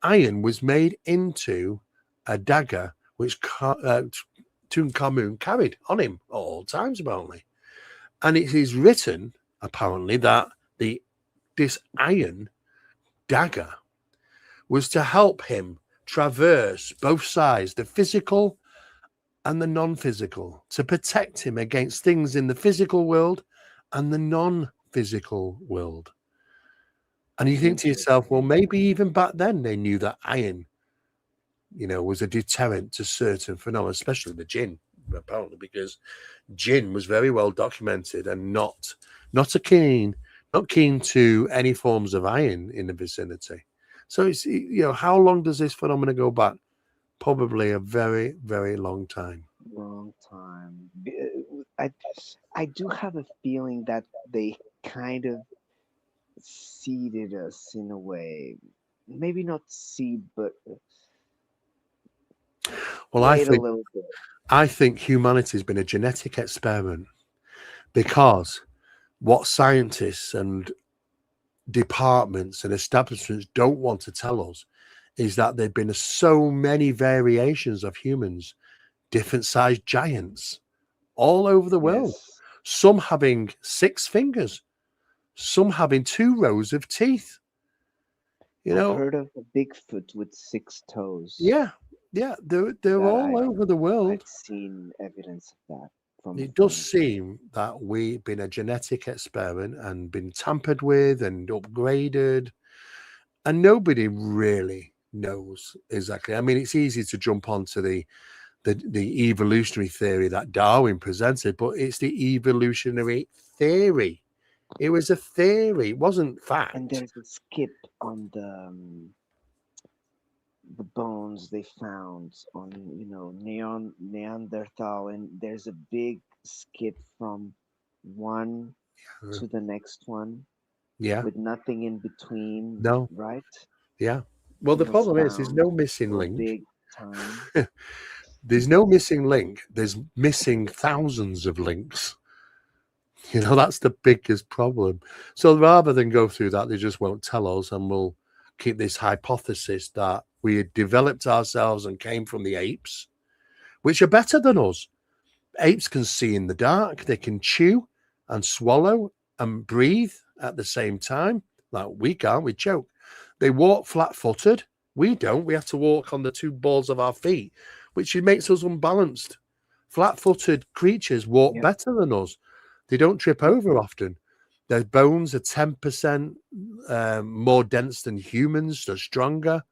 iron was made into a dagger which Tutankhamun carried on him at all times, apparently. And it is written, apparently, that this iron dagger was to help him traverse both sides, the physical and the non-physical, to protect him against things in the physical world and the non-physical world. And you think to yourself, well, maybe even back then they knew that iron, was a deterrent to certain phenomena, especially the jinn, apparently, because jinn was very well documented and not keen to any forms of iron in the vicinity. So it's, how long does this phenomenon go back? Probably a very, very long time. Long time. I do have a feeling that they kind of seeded us in a way. Maybe not seed, but Well, played a little bit. I think humanity has been a genetic experiment, because what scientists and departments and establishments don't want to tell us is that there have been so many variations of humans, different sized giants all over the world. Yes. Some having 6 fingers, some having 2 rows of teeth. I've heard of a Bigfoot with 6 toes. Yeah, they're all over the world. I've seen evidence of that. It does seem that we've been a genetic experiment and been tampered with and upgraded, and nobody really knows exactly. I mean, it's easy to jump onto the evolutionary theory that Darwin presented, but it's the evolutionary theory. It was a theory, it wasn't fact. And there's a skip on the bones they found on Neanderthal, and there's a big skip from one to the next one, with nothing in between. No. Right? Yeah. Well, the problem is there's no missing link. Big time. There's no missing link. There's missing thousands of links. That's the biggest problem. So rather than go through that, they just won't tell us, and we'll keep this hypothesis that we had developed ourselves and came from the apes, which are better than us. Apes can see in the dark. They can chew and swallow and breathe at the same time. Like we can't, we choke. They walk flat-footed. We don't. We have to walk on the 2 balls of our feet, which makes us unbalanced. Flat-footed creatures walk better than us. They don't trip over often. Their bones are 10% more dense than humans. They're stronger.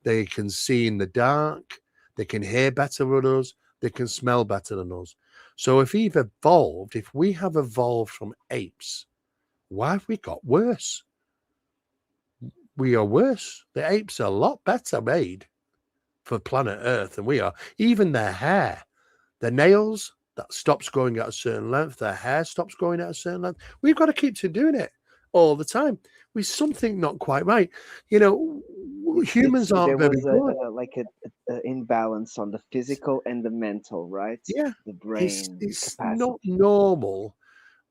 They can see in the dark. They can hear better than us. They can smell better than us. So if we have evolved from apes, why have we got worse? We are worse. The apes are a lot better made for planet Earth than we are. Even their hair, their nails, that stops growing at a certain length, their hair stops growing at a certain length. We've got to keep doing it all the time. With something not quite right. You know, humans aren't There very was good. a imbalance on the physical and the mental, right? Yeah, The it's brain it's not capacity. normal.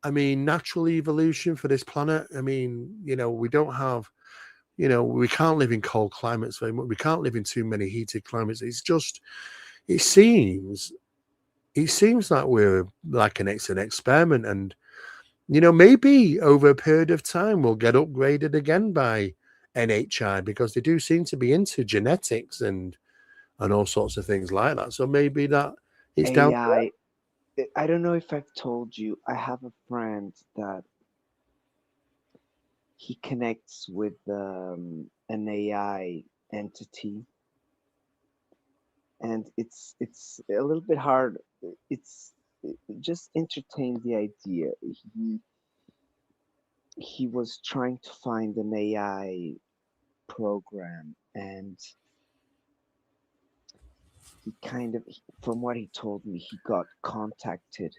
I mean, natural evolution for this planet. I mean, we don't have, we can't live in cold climates very much. We can't live in too many heated climates. It's just, it seems, like we're like it's an experiment, and maybe over a period of time we'll get upgraded again by NHI because they do seem to be into genetics and all sorts of things like that. So maybe that it's down. I don't know if I've told you, I have a friend that he connects with an AI entity, and it's a little bit hard. It's just entertain the idea. He was trying to find an AI program, and he kind of, from what he told me, he got contacted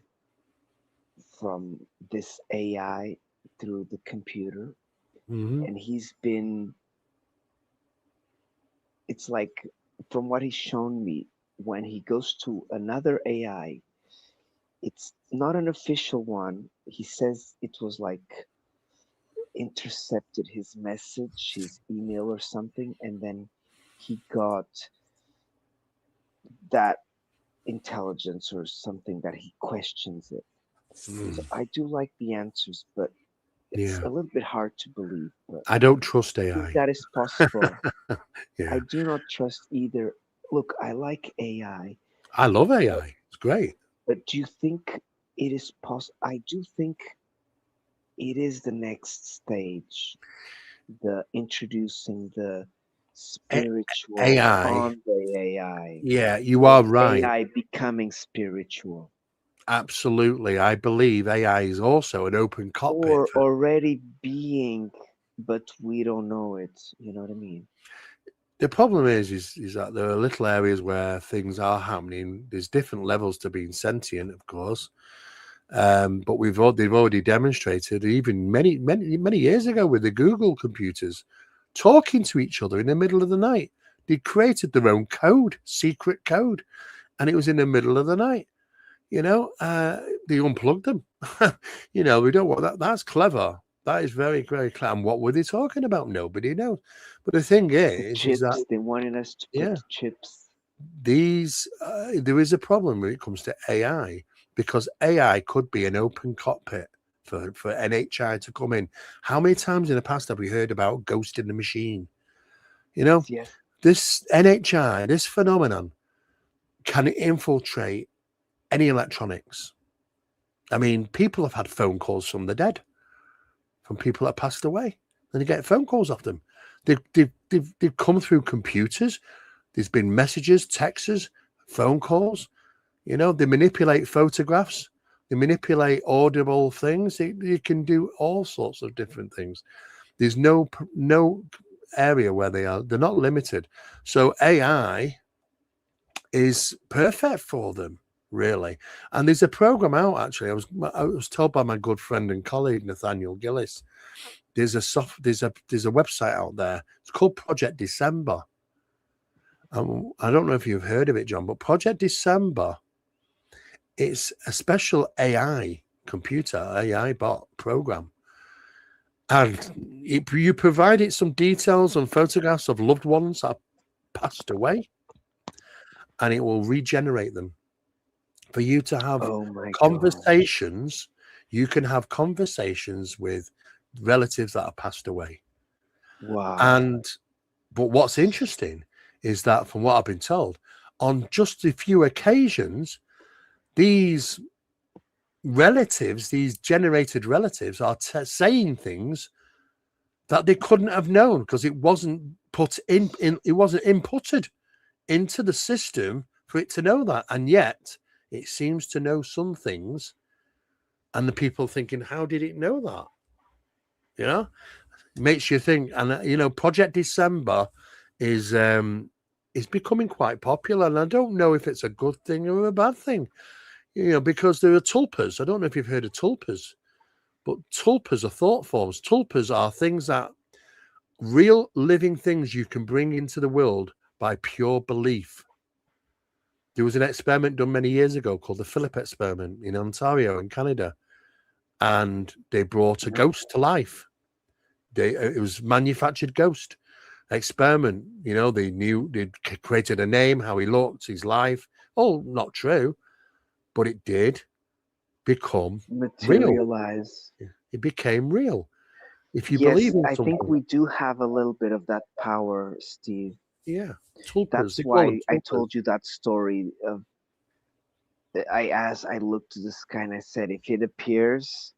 from this AI through the computer, Mhm. and it's like, from what he's shown me, when he goes to another AI, it's not an official one. He says it was like intercepted his message, his email or something, and then he got that intelligence or something that he questions it. So Mm. I do like the answers, but it's Yeah, a little bit hard to believe. But I don't trust I think AI. that is possible. I Yeah, do not trust either. Look, I like AI, I love but AI. It's great. do you think it is possible? I do think it is the next stage, the introducing the A- spiritual AI. on the AI, Yeah, you or are right. AI becoming spiritual, Absolutely. I believe AI is also an open cockpit or for. already being, but we don't know it. You know what I mean? The problem is that there are little areas where things are happening. There's different levels to being sentient, of course. But they've already demonstrated, even many years ago, with the Google computers talking to each other in the middle of the night. They created their own code, secret code, and it was in the middle of the night. They unplugged them. We don't want that. That's clever. That is very, very clever. And what were they talking about? Nobody knows. But the thing The is that, chips, they wanted us to yeah, put chips. there is a problem when it comes to AI, because AI could be an open cockpit for NHI to come in. How many times in the past have we heard about ghost in the machine? You know, Yes, this NHI, this phenomenon, can infiltrate any electronics. I mean, people have had phone calls from the dead, from people that passed away, and they get phone calls off them. They've come through computers. There's been messages, texts, phone calls. They manipulate photographs. They manipulate audible things. They can do all sorts of different things. There's no area where they're not limited. So AI is perfect for them, really. And there's a program out, actually. I was told by my good friend and colleague Nathaniel Gillis. There's a website out there. It's called Project December. I don't know if you've heard of it, John, but Project December, it's a special AI computer, AI bot program. And you provide it some details and photographs of loved ones that passed away, and it will regenerate them for you to have oh my gosh. conversations. You can have conversations with relatives that have passed away. Wow. And but what's interesting is that, from what I've been told, on just a few occasions, these relatives, these generated relatives, are saying things that they couldn't have known because it wasn't put in it wasn't inputted into the system for it to know that. And yet it seems to know some things, and the people thinking, how did it know that? You know, makes you think. And Project December is is becoming quite popular, and I don't know if it's a good thing or a bad thing. Because there are tulpas. I don't know if you've heard of tulpas, but tulpas are thought forms. Tulpas are things that real living things you can bring into the world by pure belief. There was an experiment done many years ago called the Philip experiment in Ontario in Canada, and they brought a Yeah. ghost to life. It was manufactured ghost experiment. They'd created a name, how he looked, his life. Oh, not true, but it did become real. Materialize. It became real. If you believe Yes, in I think something, we do have a little bit of that power, Steve. yeah, tulpas, That's they call them why I tulpas. told you that story of I looked to the sky and I said, if it appears,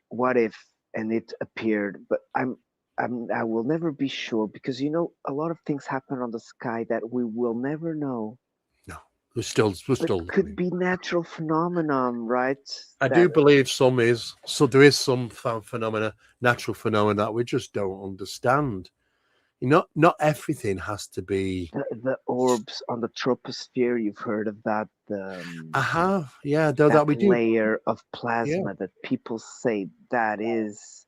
what if, and it appeared, but I will never be sure because a lot of things happen on the sky that we will never know, No, we're still but could learning. be natural phenomenon, right? I do That believe there is some phenomena, natural phenomena that we just don't understand. Not everything has to be. the orbs on the troposphere, you've heard of that, I have, yeah, though that that we do, layer of yeah, plasma that people say that is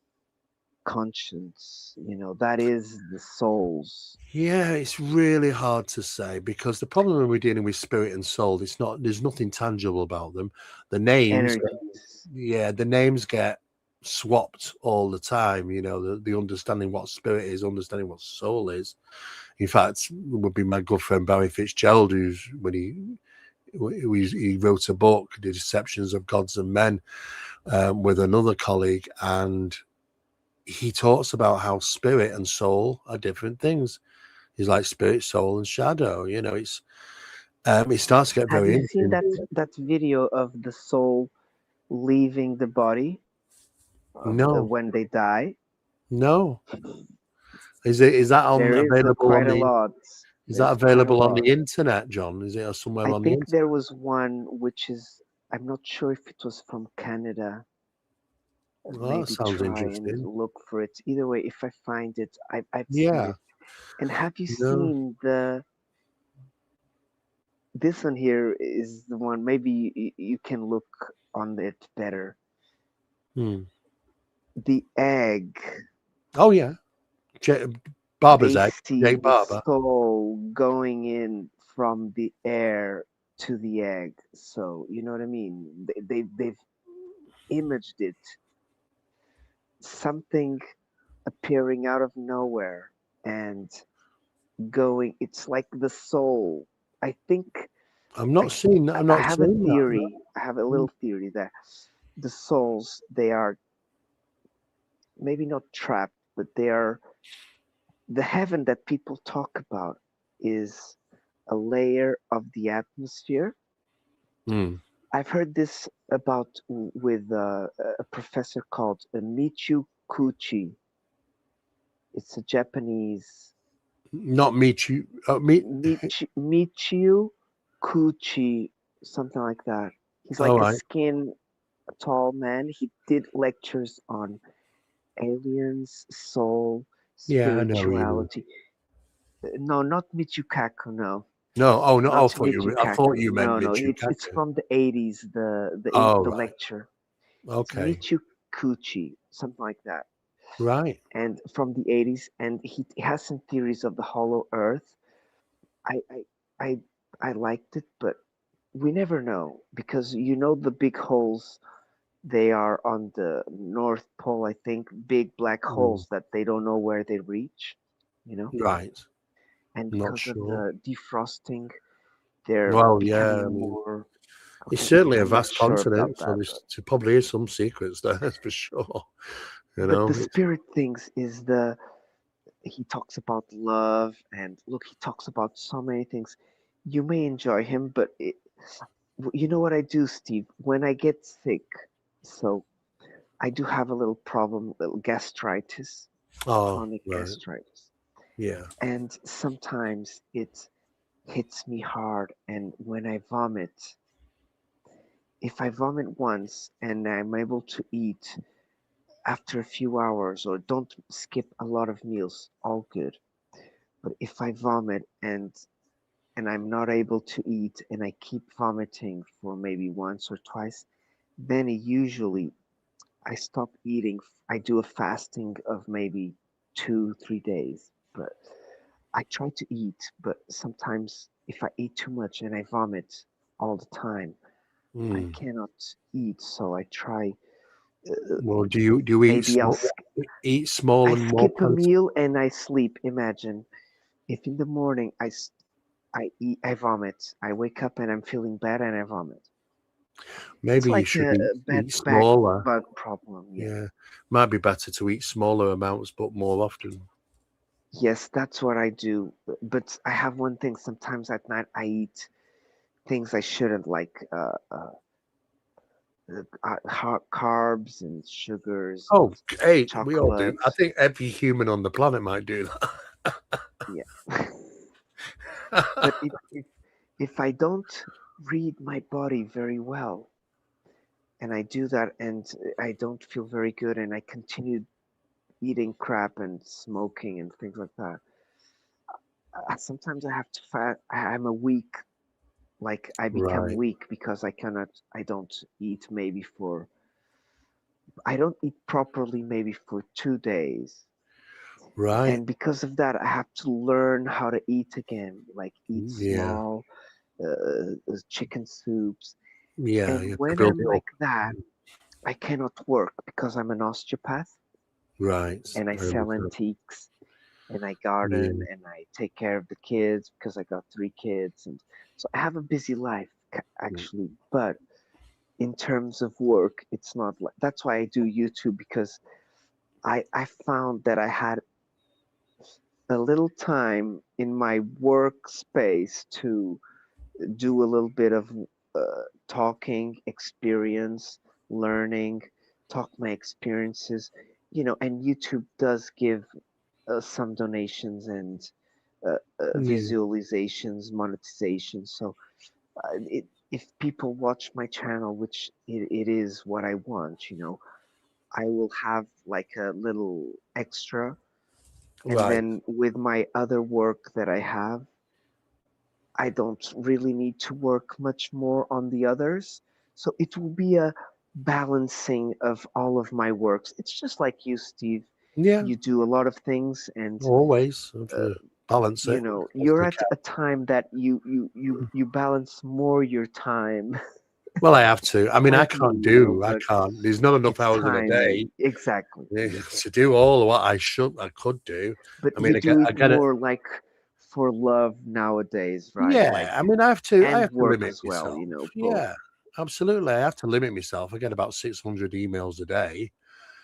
conscience, that is the souls yeah. It's really hard to say because the problem when we're dealing with spirit and soul, it's not. There's nothing tangible about them. The names, energies. yeah, the names get swapped all the time. The understanding what spirit is, understanding what soul is. In fact, it would be my good friend Barry Fitzgerald, who's when he wrote a book, The Deceptions of Gods and Men, with another colleague, and he talks about how spirit and soul are different things. He's like spirit, soul, and shadow. It starts to get Have very you seen interesting. that video of the soul leaving the body No, when they die? no. Is that on There is available on quite a the? lot. Is that There's quite a available on lot. the internet, John? Is it somewhere I on the think internet? there was one which is, I'm not sure if it was from Canada. Oh, that Maybe sounds try and interesting. look for it. Either way, if I find it, I've seen Yeah. it. And have you No. seen this one here is the one, maybe you can look on it better. Hmm. The egg, Oh yeah. J- they Barber's egg. see Jake the Barber. soul going in from the air to the egg. So, you know what I mean? They've imaged it, something appearing out of nowhere and going, it's like the soul. I think I'm I not seeing that. I'm I not have a seeing that. No. theory. I have a little theory that the souls, they are maybe not trapped, but they are the heaven that people talk about is a layer of the atmosphere. Hmm. I've heard this about with a professor called Michio Kuchi. It's a Japanese Not meet you. Meet. Michio Kuchi, something like that. He's All like a right. skin tall man. He did lectures on aliens, soul, Yeah, I know who you mean. spirituality. No, not Michio Kaku. No, No. Oh no. not I thought Michikaku. you meant No, no, Michio it's Kaku. from the 80s. Oh The right. lecture. It's Okay. Michikuchi, something like that, Right. and from the 80s. And he has some theories of the hollow Earth. I I I I liked it, but we never know because the big holes. They are on the North Pole, I think, big black Hmm. holes that they don't know where they reach. You know, Right. and Not because of sure. the defrosting, they're Well, yeah. I becoming mean, more it's authentic. certainly a I'm not vast sure about continent, so that, there probably is some secrets there. That's for sure. but the It's spirit things is the he talks about love and look, he talks about so many things. You may enjoy him, but you know what I do, Steve? When I get sick, so I do have a little problem, little gastritis, oh chronic right. gastritis, Yeah. and sometimes it hits me hard. And when I vomit, if I vomit once and I'm able to eat, after a few hours, or don't skip a lot of meals, all good. But if I vomit and I'm not able to eat and I keep vomiting for maybe once or twice, then usually I stop eating. I do a fasting of maybe 2, 3 days, but I try to eat. But sometimes if I eat too much and I vomit all the time, I Mm. cannot eat. So I try. Well, do you eat Maybe small, eat small I and more skip a protein? meal and I sleep. Imagine if in the morning I eat, I vomit. I wake up and I'm feeling bad and I vomit. It's Maybe you like should a bad eat back smaller. bug problem. Yeah. Yeah, might be better to eat smaller amounts but more often. Yes, that's what I do. But I have one thing. Sometimes at night I eat things I shouldn't, like carbs and sugars Oh, and hey, we all do. chocolate. I think every human on the planet might do Yeah. that. But if I don't read my body very well, and I do that, and I don't feel very good, and I continue eating crap and smoking and things like that, sometimes I have to fast. I'm a weak, like I become Right, weak because I don't eat maybe for, I don't eat properly maybe for 2 days. right. And because of that, I have to learn how to eat again, like eat Yeah, small chicken soups. yeah. And You have to when build I'm it up. like that, I cannot work because I'm an osteopath Right. and I I sell understand. antiques and I garden Yeah, and I take care of the kids because I got 3 kids. And so I have a busy life, yeah. actually. But in terms of work, it's not like, that's why I do YouTube, because I found that I had a little time in my workspace to do a little bit of talking, experience, learning, talk my experiences, and YouTube does give some donations and Yeah. visualizations, monetization. So if people watch my channel, which it is what I want, I will have like a little extra. And Right. then with my other work that I have, I don't really need to work much more on the others. So it will be a balancing of all of my works. It's just like you, Steve. Yeah. You do a lot of things, and Always have uh, to balance it as you're we at can. a time that you balance more your time. Well, I have to. I mean, I Like me, can't do. I but can't. There's not enough it's hours in a day. timely. Exactly. Yeah, Yes. to do all what I could do. But I mean, you do I it get it. more like for love nowadays, right? Yeah, Like, I mean, I and have to work limit as well, myself. both. Yeah, absolutely. I have to limit myself. I get about 600 emails a day,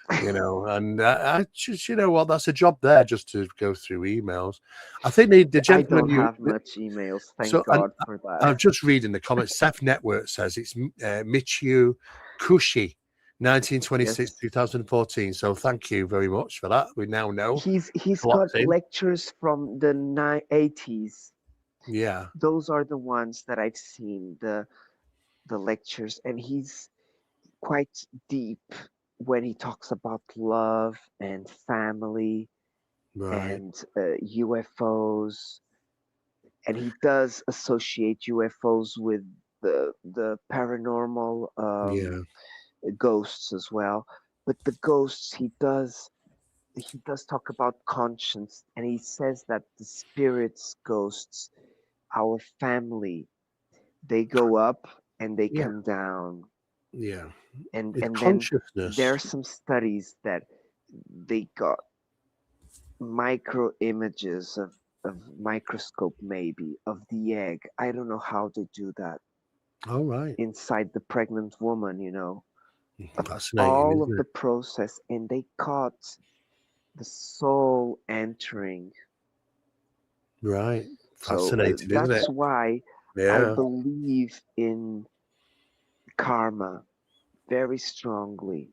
and I just, you know what, that's a job there just to go through emails. I think the I gentleman don't have much emails, thank so, and God for I'm that. just reading the comments. Seth Network says it's Michio Kushi, 1926, Yes. 2014. So thank you very much for that. We now know He's to locked got in. lectures from the 80s. Yeah, Those are the ones that I've seen, the lectures, and he's quite deep when he talks about love and family right. and UFOs, and he does associate UFOs with the paranormal, Yeah, ghosts as well. But the ghosts, he does talk about conscience, and he says that the spirits, ghosts, our family, they go up and they yeah, come down, yeah. and It's and then there consciousness. are some studies that they got micro images of microscope, maybe, of the egg. I don't know how they do that All right. inside the pregnant woman, of Fascinating, all of isn't the it? process, and they caught the soul entering. Right. So Fascinating, isn't it? that's why I Yeah. believe in karma very strongly.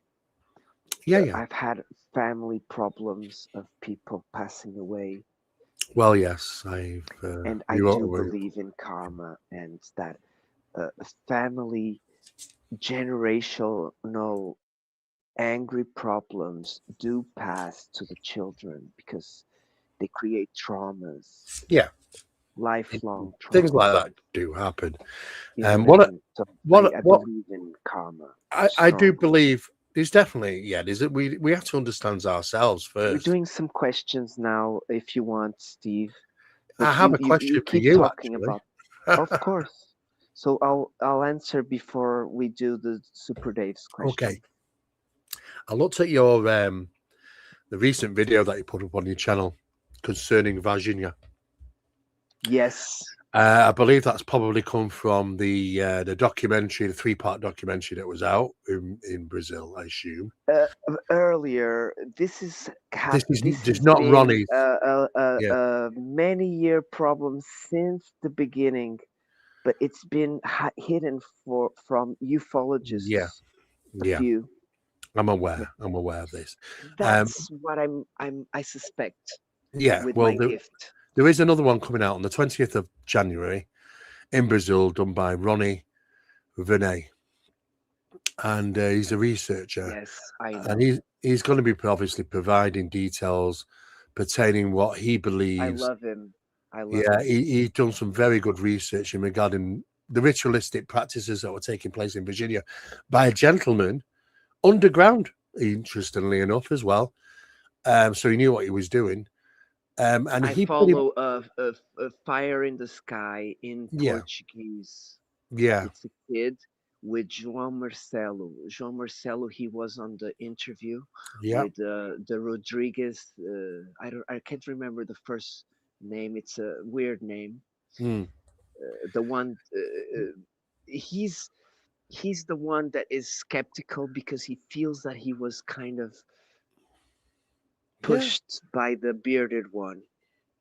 Yeah, yeah. I've had family problems of people passing away, Well, yes, and I you are do aware. believe in karma, and that family generational angry problems do pass to the children because they create traumas, Yeah, lifelong things like trauma. that do happen. You know what I What mean? So I what believe in karma I do strongly. believe there's definitely, yeah, there's we have to understand ourselves We're first. doing some questions now, if you want, Steve. I But have a you question for keep you, talking actually. about, of course. So I'll answer before we do the Super Dave's Okay, question. I looked at your the recent video that you put up on your channel concerning Virginia. Yes, I believe that's probably come from the documentary, the three-part documentary that was out in Brazil, I assume. earlier. This This is has not been Ronnie's. Yeah, a many year problem since the beginning, but it's been hidden from yeah, ufologists. A yeah. few. I'm Yeah, aware. I'm aware of this. Um, that's what I suspect yeah. with Well, my gift. there is another one coming out on the 20th of January in Brazil, done by Ronnie Vinay, and he's a researcher, Yes, I and know. he's going to be obviously providing details pertaining what he I believes. love him. I love Yeah, him. he's done some very good research in regarding the ritualistic practices that were taking place in Virginia by a gentleman underground, interestingly enough, as well. So he knew what he was doing. And I he pretty, follow a Fire in the Sky in yeah, Portuguese. yeah, It's a kid with João Marcelo. João Marcelo, he was on the interview yeah, with the Rodriguez. I can't remember the first name. It's a weird name. mm, The one he's he's the one that is skeptical because he feels that he was kind of yeah, pushed by the bearded one.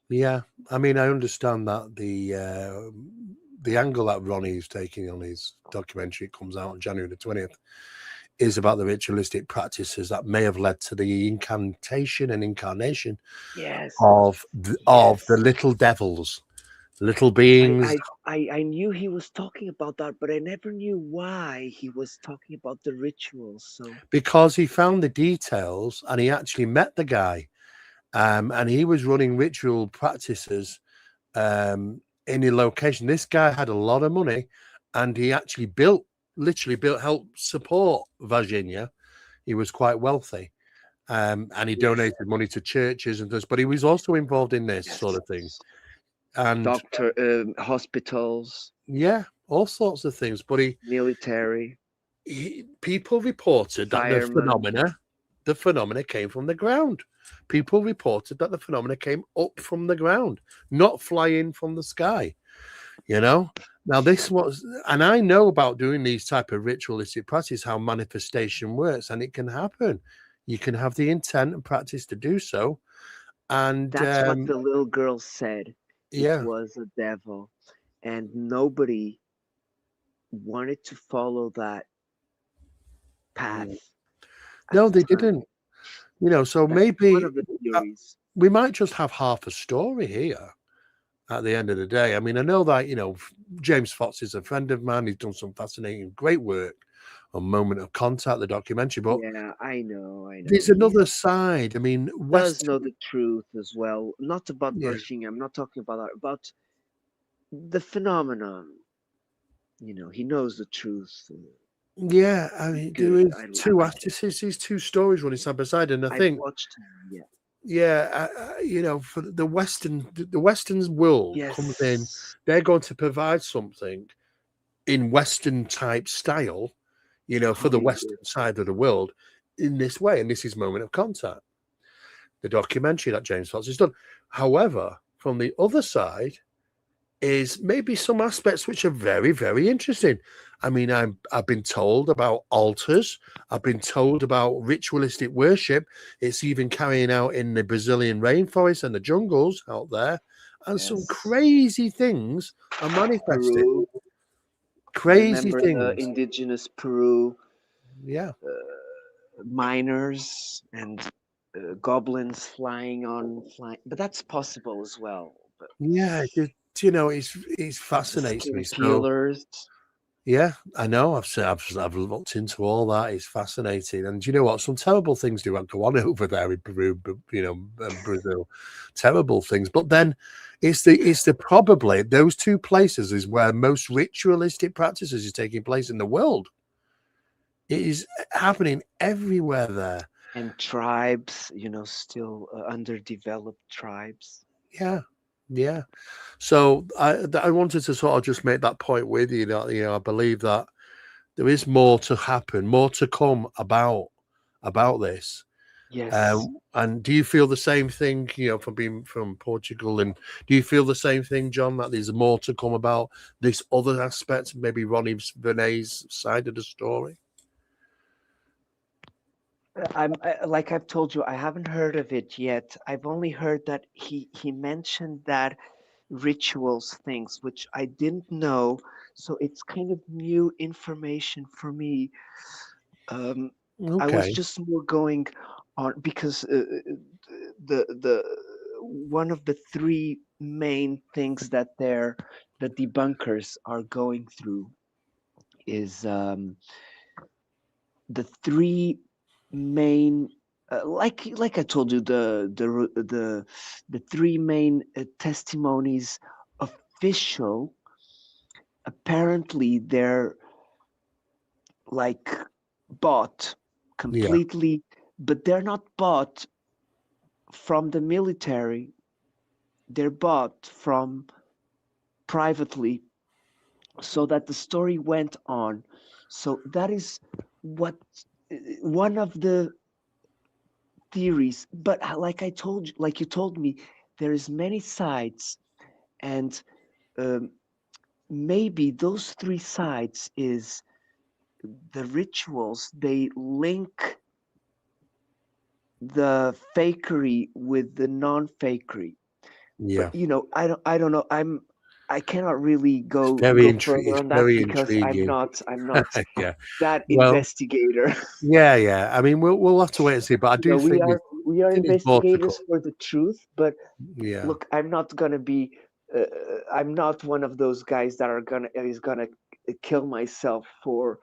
yeah. I mean, I understand that the angle that Ronnie's taking on his documentary comes out on January the 20th is about the ritualistic practices that may have led to the incantation and incarnation Yes, of the yes. little devils, little I, beings, I I knew he was talking about that, but I never knew why he was talking about the rituals. So because he found the details and he actually met the guy, and he was running ritual practices in a location. This guy had a lot of money, and he actually literally built, helped support Virginia. He was quite wealthy, and he yes, donated money to churches and things. But he was also involved in this sort of thing, yes. and Doctor, hospitals, yeah, all sorts of things. But military, people reported that firemen. the phenomena came from the ground. People reported that the phenomena came up from the ground, not flying from the sky. You know, now this was, and I know about doing these type of ritualistic practice, how manifestation works, and it can happen. You can have the intent and practice to do so, and That's what the little girl said. It yeah. was a devil, and nobody wanted to follow that Mm. path at No, the they time. didn't. So That's one maybe of the uh, theories. we might just have half a story here at the end of the day. I mean, I know that, James Fox is a friend of mine. He's done some fascinating, great work on Moment of Contact, the documentary, but Yeah, I know, I know. there's another side. I mean, Does West, know the truth as well. Not about yeah, Virginia. I'm not talking about that. About the phenomenon. He knows the truth. yeah. I mean, there Good. is I two like him. actors, these two stories running side by side, and I I've think, watched him. Yeah. yeah, for the Western world comes in, Yes. they're going to provide something in Western type style, for the Hollywood. Western side of the world in this way. And this is Moment of Contact, the documentary that James Fox has done. However, from the other side is maybe some aspects which are very, very interesting. I mean, I've been told about altars. I've been told about ritualistic worship. It's even carrying out in the Brazilian rainforest and the jungles out there. And some Yes. crazy things are manifested. Peru. Crazy Remember the things. indigenous Peru Yeah. miners and goblins flying. But that's possible as well. But Yeah, it fascinates me. serial So killers. Yeah, I know. I've looked into all that. It's fascinating. And do you know what? Some terrible things do go on over there in Peru, Brazil. Terrible things. But then it's the probably those two places is where most ritualistic practices is taking place in the world. It is happening everywhere there. And tribes, still underdeveloped tribes. Yeah. Yeah. So I wanted to sort of just make that point with you that I believe that there is more to happen, more to come about this. Yes. And do you feel the same thing, from being from Portugal? And do you feel the same thing, John, that there's more to come about this other aspect, maybe Ronnie Vinay's side of the story? Like I've told you, I haven't heard of it yet. I've only heard that he mentioned that rituals things, which I didn't know. So it's kind of new information for me. Um, I was Okay. just more going on because the one of the three main things that the debunkers are going through is the three main like I told you the three main testimonies official. Apparently they're like bought Yeah. completely, but they're not bought from the military, they're bought from privately, so that the story went on. So that is what one of the theories. But like I told you, like you told me, there is many sides, and um, maybe those three sides is the rituals. They link the fakery with the non-fakery. But Yeah. I don't know. I cannot really It's go further it's on that very because intriguing. I'm not Yeah. that Well, investigator. yeah, yeah. I mean, we'll have to wait and see. But I do We think are there's more to come. investigators for the truth, but Yeah. look, I'm not gonna be. I'm not one of those guys that are gonna is gonna kill myself for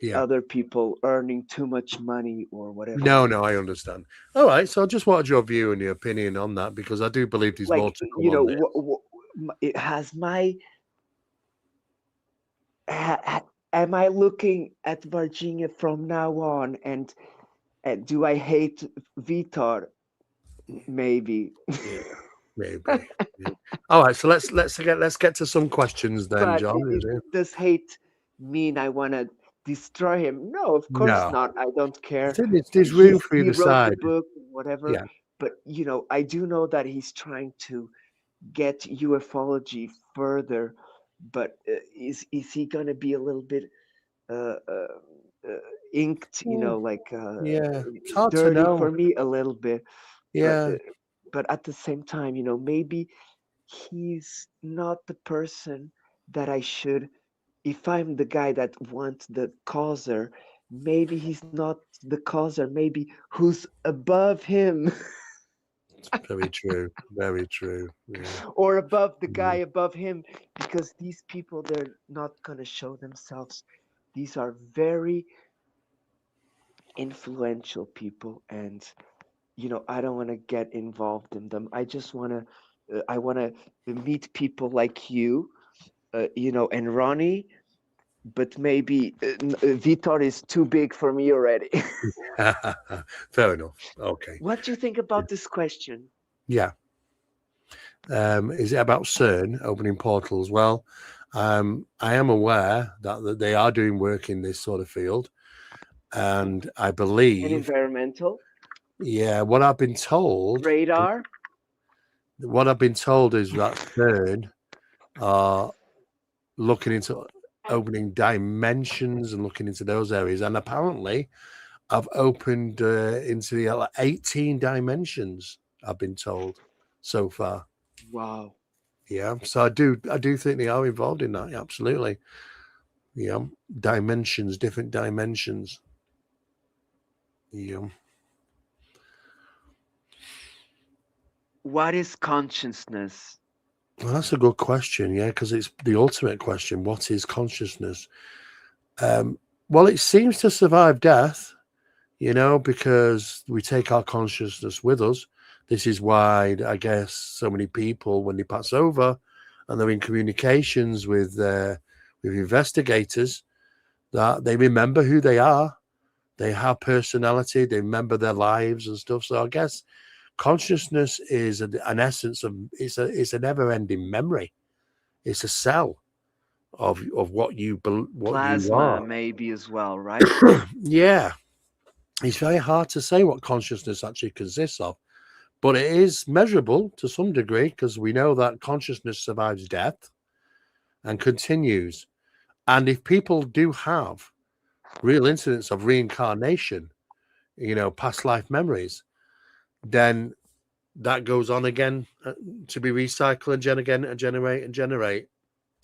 Yeah. other people earning too much money or whatever. No, no, I understand. All right, so I just wanted your view and your opinion on that because I do believe there's more Like to come on this. it has my. Am I looking at Virginia from now on, and do I hate Vitor? Maybe. Yeah, maybe. Yeah. All right, so let's get to some questions then, But John. Is it? does hate mean I want to destroy him? No, of course No, not. I don't I care. think there's room for He either wrote the side. book, whatever. Yeah, But I do know that he's trying to get ufology further. But is he gonna be a little bit uh, uh, uh, inked? mm, Like yeah. It's hard to dirty for know. me a little bit. But Yeah, at the same time, maybe he's not the person that I should. If I'm the guy that wants the causer, maybe he's not the causer. Maybe who's above him it's very true. Very true. Yeah. or above the guy Mm. above him, because these people, they're not going to show themselves. These are very influential people, and I don't want to get involved in them. I just want to. I want to meet people like you, and Ronnie, but maybe Vitor is too big for me already. Fair enough. Okay. What do you think Yeah. about this question? Yeah. Is it about CERN opening portals? Well, I am aware that they are doing work in this sort of field, and I And believe, environmental yeah, what I've been told, radar? is that CERN are looking into opening dimensions and looking into those areas, and apparently, I've opened into the 18 dimensions. I've been told so far. Wow. Yeah, so I do think they are involved in that. Absolutely. Yeah, dimensions, different dimensions. Yeah. What is consciousness? Well, that's a good question, yeah, because it's the ultimate question. What is consciousness? Well, it seems to survive death, because we take our consciousness with us. This is why I guess so many people, when they pass over and they're in communications with investigators, that they remember who they are. They have personality. They remember their lives and stuff. So I guess consciousness is an essence of it's a never-ending memory. It's a cell of what you Plasma are. maybe as well, right? Yeah, it's very hard to say what consciousness actually consists of, but it is measurable to some degree because we know that consciousness survives death and continues. And if people do have real incidents of reincarnation, past life memories, then that goes on again to be recycled again and generate and generate.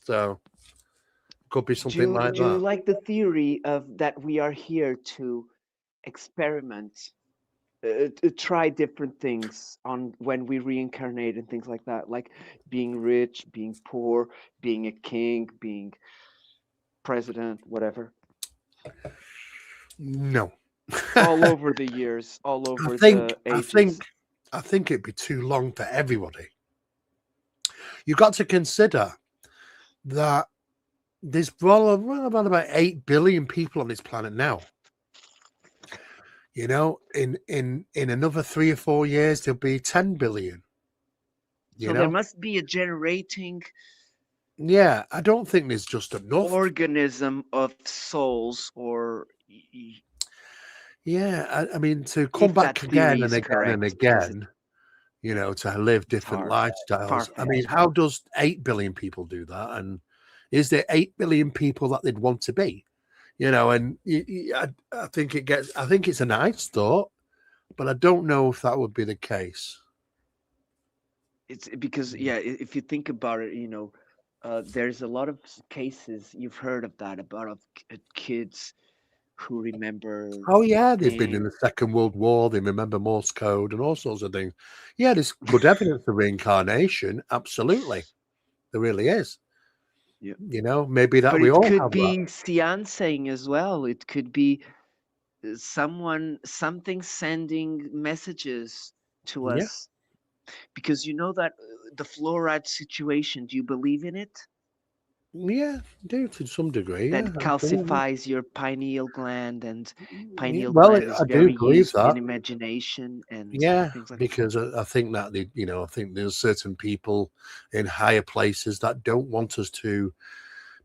So could be something like Do you that. like the theory of that we are here to experiment, try different things on when we reincarnate and things like that, like being rich, being poor, being a king, being president, whatever, No. all over the years, all I over think the I ages. think I think it'd be too long for everybody. You've got to consider that there's well about 8 billion people on this planet now. In another 3 or 4 years there'll be 10 billion. You So there know, must be a generating yeah. I don't think there's just enough. organism of souls, or Yeah, I mean to come if that back again theory and is again and correct, because again, to live it's different hard, lifestyles. I mean, far-fetched. how does 8 billion people do that? And is there 8 billion people that they'd want to be? And I think I think it's a nice thought, but I don't know if that would be the case. It's because, yeah, if you think about it, there's a lot of cases you've heard of that, about of kids who remember Oh yeah, they've been in things. the Second World War. They remember Morse code and all sorts of things. Yeah, there's good evidence of reincarnation. Absolutely, there really is. Yeah. Maybe that But we it all could have that. be seancing as well. It could be something sending messages to Yeah, us, because you know that the fluoride situation, do you believe in it? yeah, do to some degree. Yeah, That absolutely. calcifies your pineal gland, and Yeah, pineal well, gland is I do very believe used that. in imagination and Yeah, things like that. because I think that I think there's certain people in higher places that don't want us to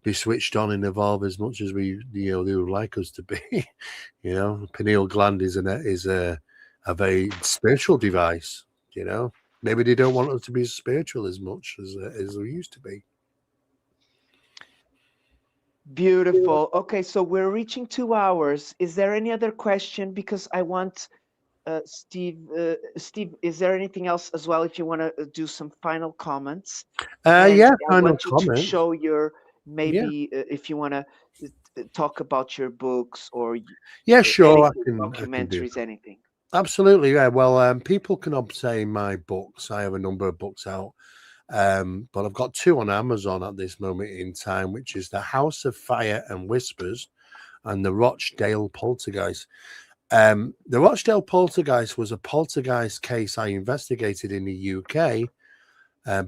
be switched on and evolve as much as they would like us to be. Pineal gland is a very spiritual device. Maybe they don't want us to be spiritual as much as we used to be. Beautiful. Okay, so we're reaching 2 hours. Is there any other question? Because I want Steve, is there anything else as well if you want to do some final comments? And Yeah, I final want you to comments. show your, Yeah, maybe if you want to talk about your books, or yeah, sure. I anything, can do documentaries, anything. absolutely. Yeah. Well, people can obtain my books. I have a number of books out. But I've got two on Amazon at this moment in time, which is The House of Fire and Whispers and The Rochdale Poltergeist. The Rochdale Poltergeist was a poltergeist case I investigated in the UK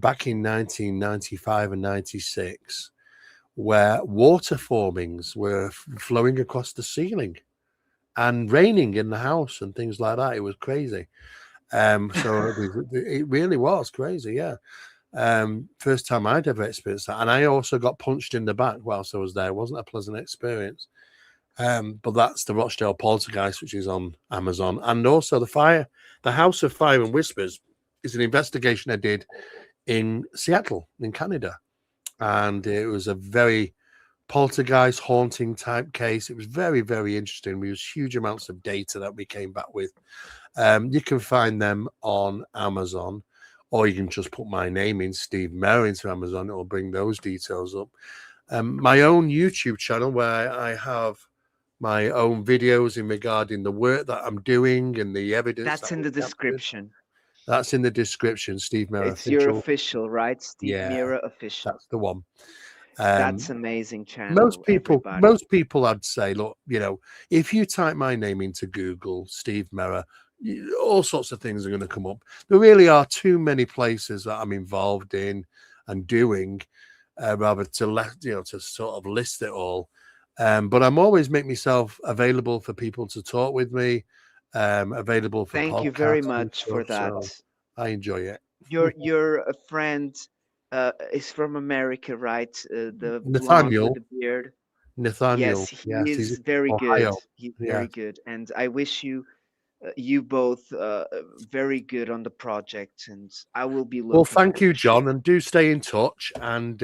back in 1995 and 96, where water formings were flowing across the ceiling and raining in the house and things like that. It was crazy. So it really was crazy. Yeah. First time I'd ever experienced that. And I also got punched in the back whilst I was there. It wasn't a pleasant experience. But that's the Rochdale Poltergeist, which is on Amazon. And also the House of Fire and Whispers is an investigation I did in Seattle, in Canada. And it was a very poltergeist haunting type case. It was very, very interesting. We was huge amounts of data that we came back with. You can find them on Amazon, or you can just put my name in, Steve Mera, into Amazon. It will bring those details up. My own YouTube channel, where I have my own videos in regarding the work that I'm doing and the evidence That's that in was the captured. description. That's in the description. Steve Mera It's your official. official, right? Steve Yeah, Mera official. that's the one. That's Um, amazing most channel, people, everybody. most people, I'd say, look, if you type my name into Google, Steve Mera, all sorts of things are going to come up. There really are too many places that I'm involved in and doing, rather to sort of list it all. But I'm always make myself available for people to talk with me, available for Thank you very podcasts and much for stuff. So that. I enjoy it. Your friend is from America, right? The blonde with Nathaniel, the beard. Yes, Nathaniel, he yes, he's in is very good. Ohio. He's Yeah. very good, and I wish you both very good on the project, and I will be Well, looking thank for it you, for sure. John, and do stay in touch, and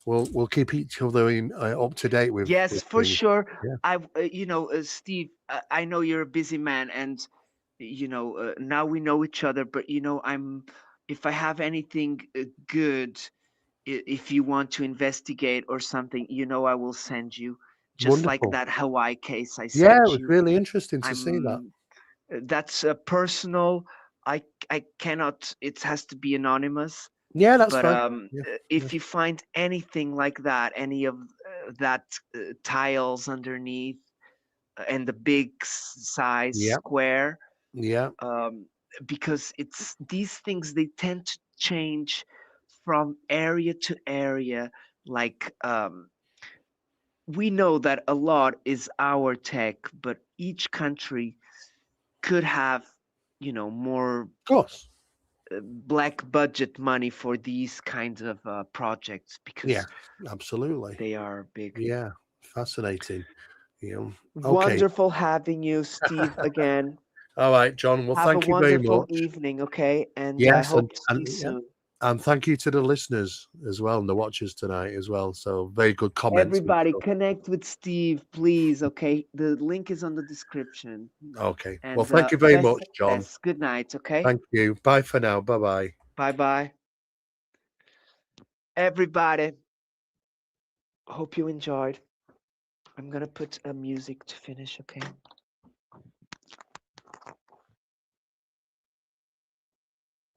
we'll keep each other up to date with Yes, for things. sure. Yeah, Steve, I know you're a busy man, and now we know each other. But if I have anything good, if you want to investigate or something, I will send you. Just like wonderful. that Hawaii case I Yeah, it sent was you. really interesting to see that. I'm that's personal. I cannot. It has to be anonymous. Yeah, that's But fine. Yeah, yeah. if you find anything like that, any of that tiles underneath and the big size Yeah, square, yeah. um, because it's these things they tend to change from area to area. Like we know that a lot is our tech, but each country could have more Of course. black budget money for these kinds of projects Yeah, because absolutely. they are big. Yeah, fascinating. Okay. Wonderful having you, Steve, again. All right, John. Well, Have a thank you very wonderful much. evening, okay? And I Yes, hope to see and you yeah, soon. and thank you to the listeners as well and the watchers tonight as well. So very good comments and Everybody, stuff. connect with Steve, please, okay? The link is on the description. Okay. Well, And thank you very best much, John. success. Good night, okay? Thank you. Bye for now. Bye bye. Bye bye. Everybody, hope you enjoyed. I'm gonna put a music to finish, okay?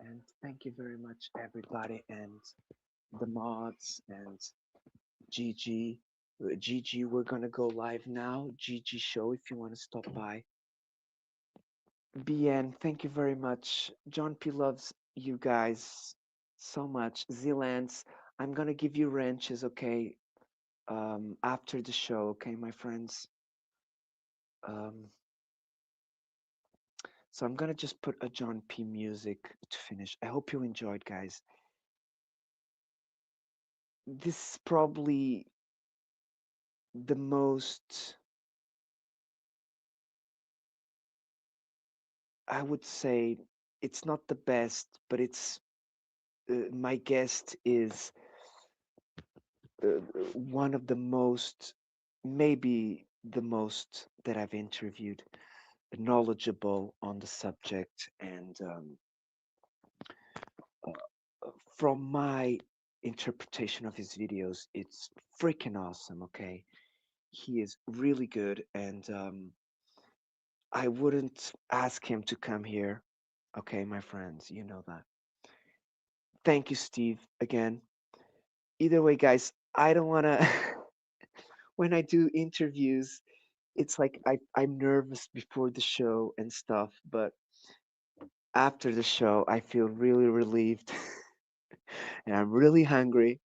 And thank you very much, everybody, and the mods and Gigi. Gigi, we're gonna go live now. Gigi show if you want to stop by. BN, thank you very much. John P loves you guys so much. Zealands, I'm gonna give you wrenches, okay? After the show, okay, my friends. Um, so I'm gonna just put a John P music to finish. I hope you enjoyed, guys. This is probably the most, I would say, it's not the best, but it's my guest is one of the most, maybe the most that I've interviewed, knowledgeable on the subject. And from my interpretation of his videos, it's freaking awesome. Okay. He is really good. And I wouldn't ask him to come here. Okay, my friends, you know that. Thank you, Steve, again. Either way, guys, I don't want to, when I do interviews, it's like I'm nervous before the show and stuff, but after the show, I feel really relieved and I'm really hungry.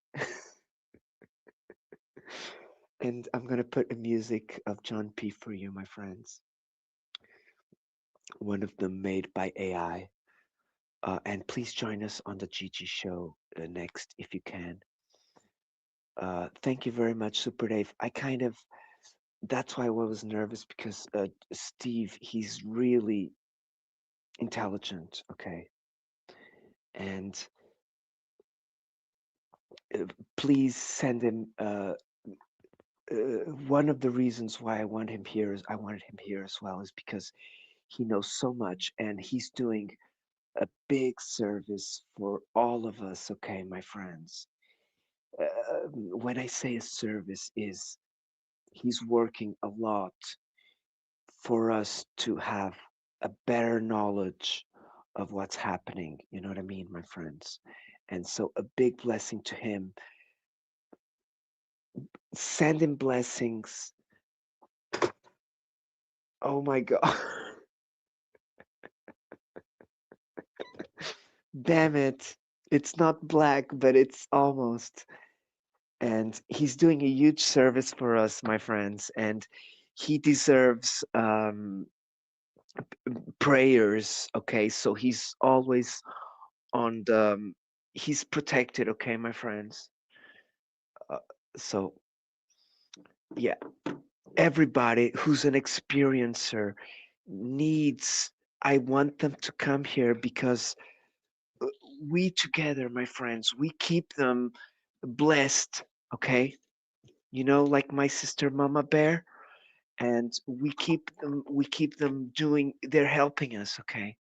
And I'm gonna put a music of John P for you, my friends. One of them made by AI. And please join us on the Gigi show next if you can. Thank you very much, Super Dave. That's why I was nervous because Steve, he's really intelligent, okay? And uh, please send him. One of the reasons why I wanted him here as well, is because he knows so much and he's doing a big service for all of us, okay, my friends. When I say a service, is he's working a lot for us to have a better knowledge of what's happening. You know what I mean, my friends? And so a big blessing to him. Send him blessings. Oh my God. Damn it. It's not black, but it's almost. And he's doing a huge service for us, my friends. And he deserves prayers. Okay. So he's always on the, he's protected. Okay, my friends. Uh, so, yeah, everybody who's an experiencer needs, I want them to come here because we together, my friends, we keep them blessed, okay? You know, like my sister Mama Bear, and we keep them doing, they're helping us, okay?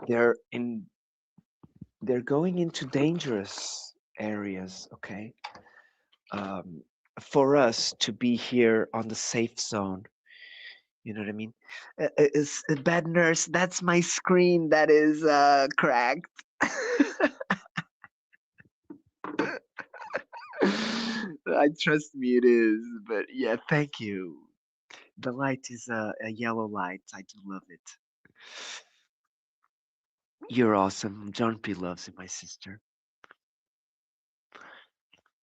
They're in they're going into dangerous areas, okay? Um, for us to be here on the safe zone. You know what I mean? Is a bad nurse. That's my screen that is cracked. I trust me, it is. But yeah, thank you. The light is a yellow light. I do love it. You're awesome. John P loves it, my sister.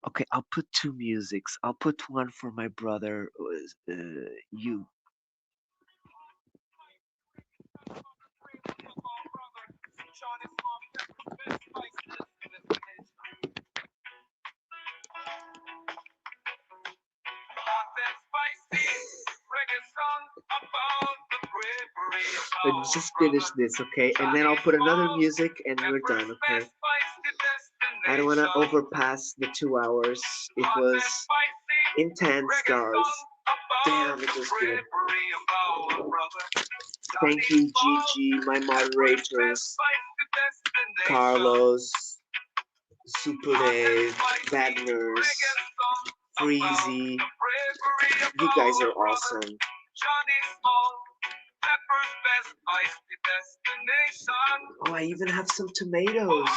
Okay, I'll put two musics. I'll put one for my brother. You. Just finish this, okay? And then I'll put another music and we're done, okay? I don't want to overpass the 2 hours. It was intense, guys. Damn, it was good. Thank you, Gigi, my moderators, Carlos, Super Dave, Bad Nurse, Freezy. You guys are awesome. Oh, I even have some tomatoes.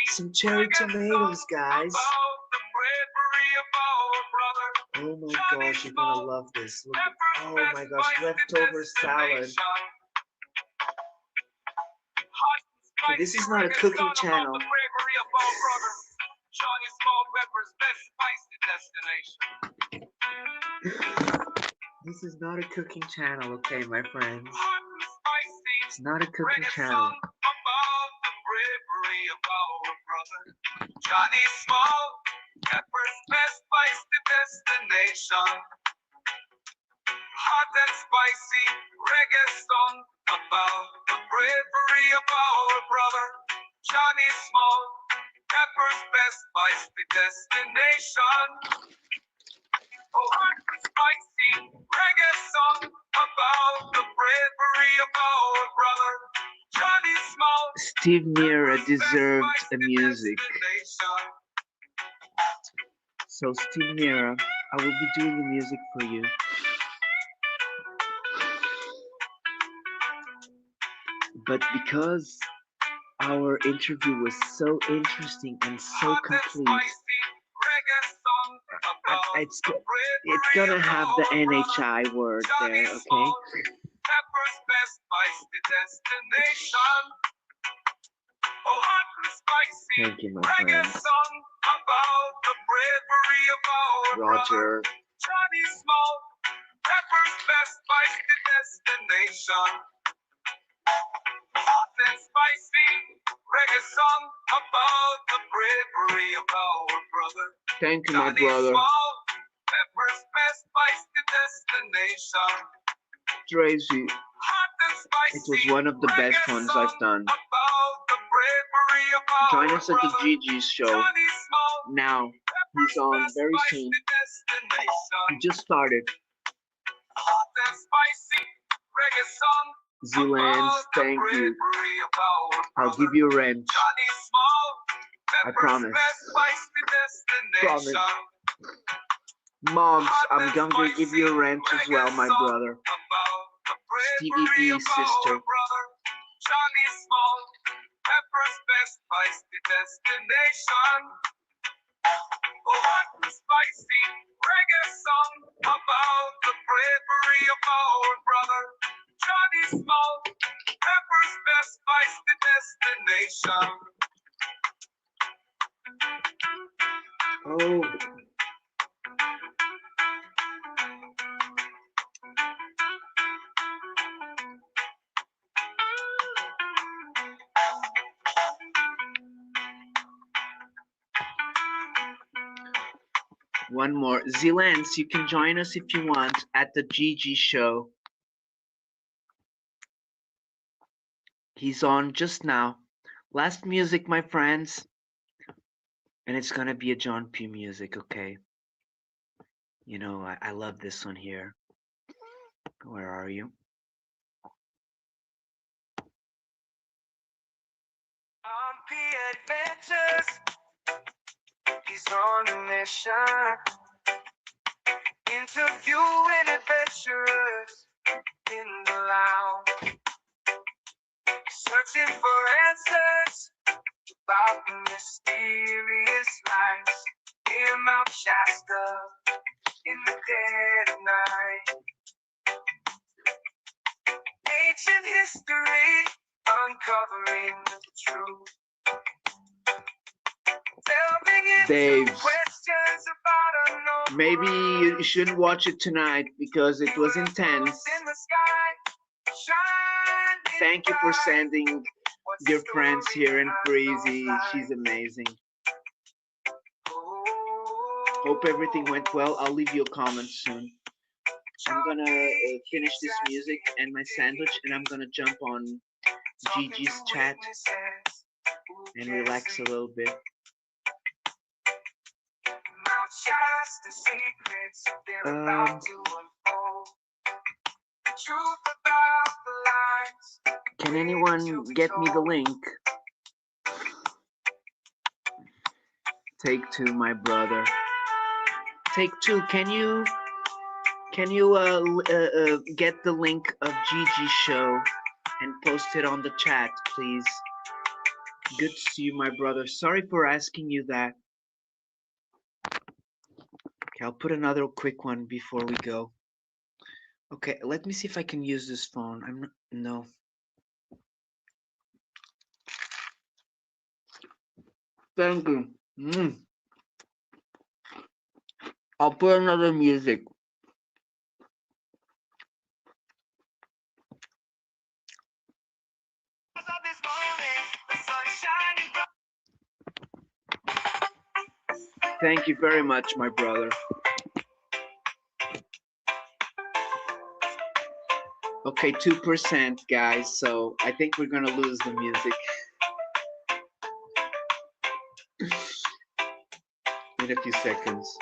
Some cherry tomatoes, guys. Oh my gosh, you're gonna love this. Look, oh my gosh, leftover salad. Okay, this is not a cooking channel. This is not a cooking channel, okay, my friends. It's not a cooking channel. Johnny Small, Pepper's best spicy destination. Hot and spicy reggae song about the bravery of our brother. Johnny Small, Pepper's best spicy destination. Oh, hot and spicy reggae song about the bravery of our brother. Johnny Small. Steve Mera deserved a music. So Steve Mera, I will be doing the music for you. But because our interview was so interesting and so complete, it's gonna have the NHI word there, okay? Thank you, my friends. Roger. Johnny Small, Pepper's best spicy destination. Hot and spicy reggae song about the bravery of our brother. Thank you, my brother. Small, Pepper's best spicy destination. Tracy, it was one of the best ones I've done. Join us at the Gigi's show. Now, he's on very soon. He just started. Zealands, thank you. I'll give you a wrench. I promise. Promise. Moms, I'm gonna give you a wrench as well, my brother. Stevie B's sister. Feisty destination. Oh, what a spicy reggae song about the bravery of our brother Johnny Small. Pepper's best feisty destination. Oh. One more. Zilance, you can join us if you want at the GG show. He's on just now. Last music, my friends. And it's gonna be a John P music, okay? You know, I love this one here. Where are you? John P Adventures. He's on a mission. Interviewing adventurers in the lounge. Searching for answers about the mysterious lights in Mount Shasta in the dead of night. Ancient history, uncovering the truth. Dave, maybe you shouldn't watch it tonight because it was intense. Thank you for sending your friends here and Freezy. She's amazing. Hope everything went well. I'll leave you a comment soon. I'm gonna finish this music and my sandwich, and I'm gonna jump on Gigi's chat and relax a little bit. Can anyone get me the link? Take two, my brother. Take two. Can you get the link of Gigi's show and post it on the chat, please? Good to see you, my brother. Sorry for asking you that. Okay, I'll put another quick one before we go. Okay, let me see if I can use this phone. I'm not, no. Thank you. I'll put another music. Thank you very much, my brother. Okay, 2%, guys, so I think we're gonna lose the music. In a few seconds.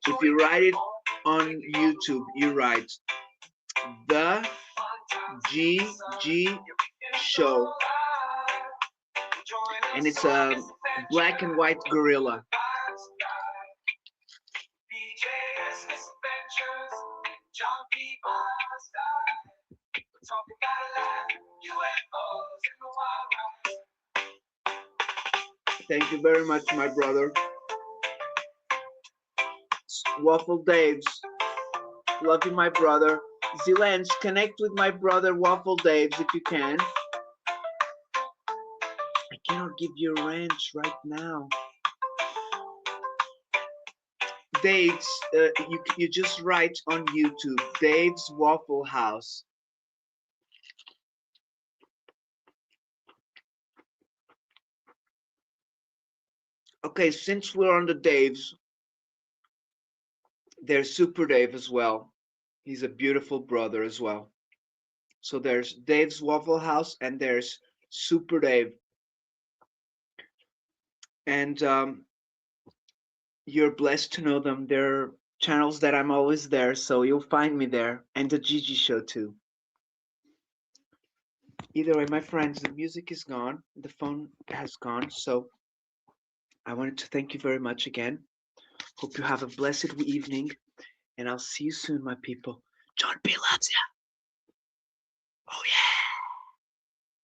If you write it on YouTube, you write the GG show, and it's a black and white gorilla. Thank you very much, my brother. Waffle Daves, love you, my brother. Zilance, connect with my brother Waffle Daves if you can. I cannot give you a ranch right now. Dave's, you just write on YouTube, Dave's Waffle House. Okay, since we're on the Daves, there's Super Dave as well. He's a beautiful brother as well. So there's Dave's Waffle House and there's Super Dave. And you're blessed to know them. They're channels that I'm always there, so you'll find me there. And the Gigi show too. Either way, my friends, the music is gone, the phone has gone. So I wanted to thank you very much again. Hope you have a blessed evening, and I'll see you soon, my people. John B loves ya. Oh yeah.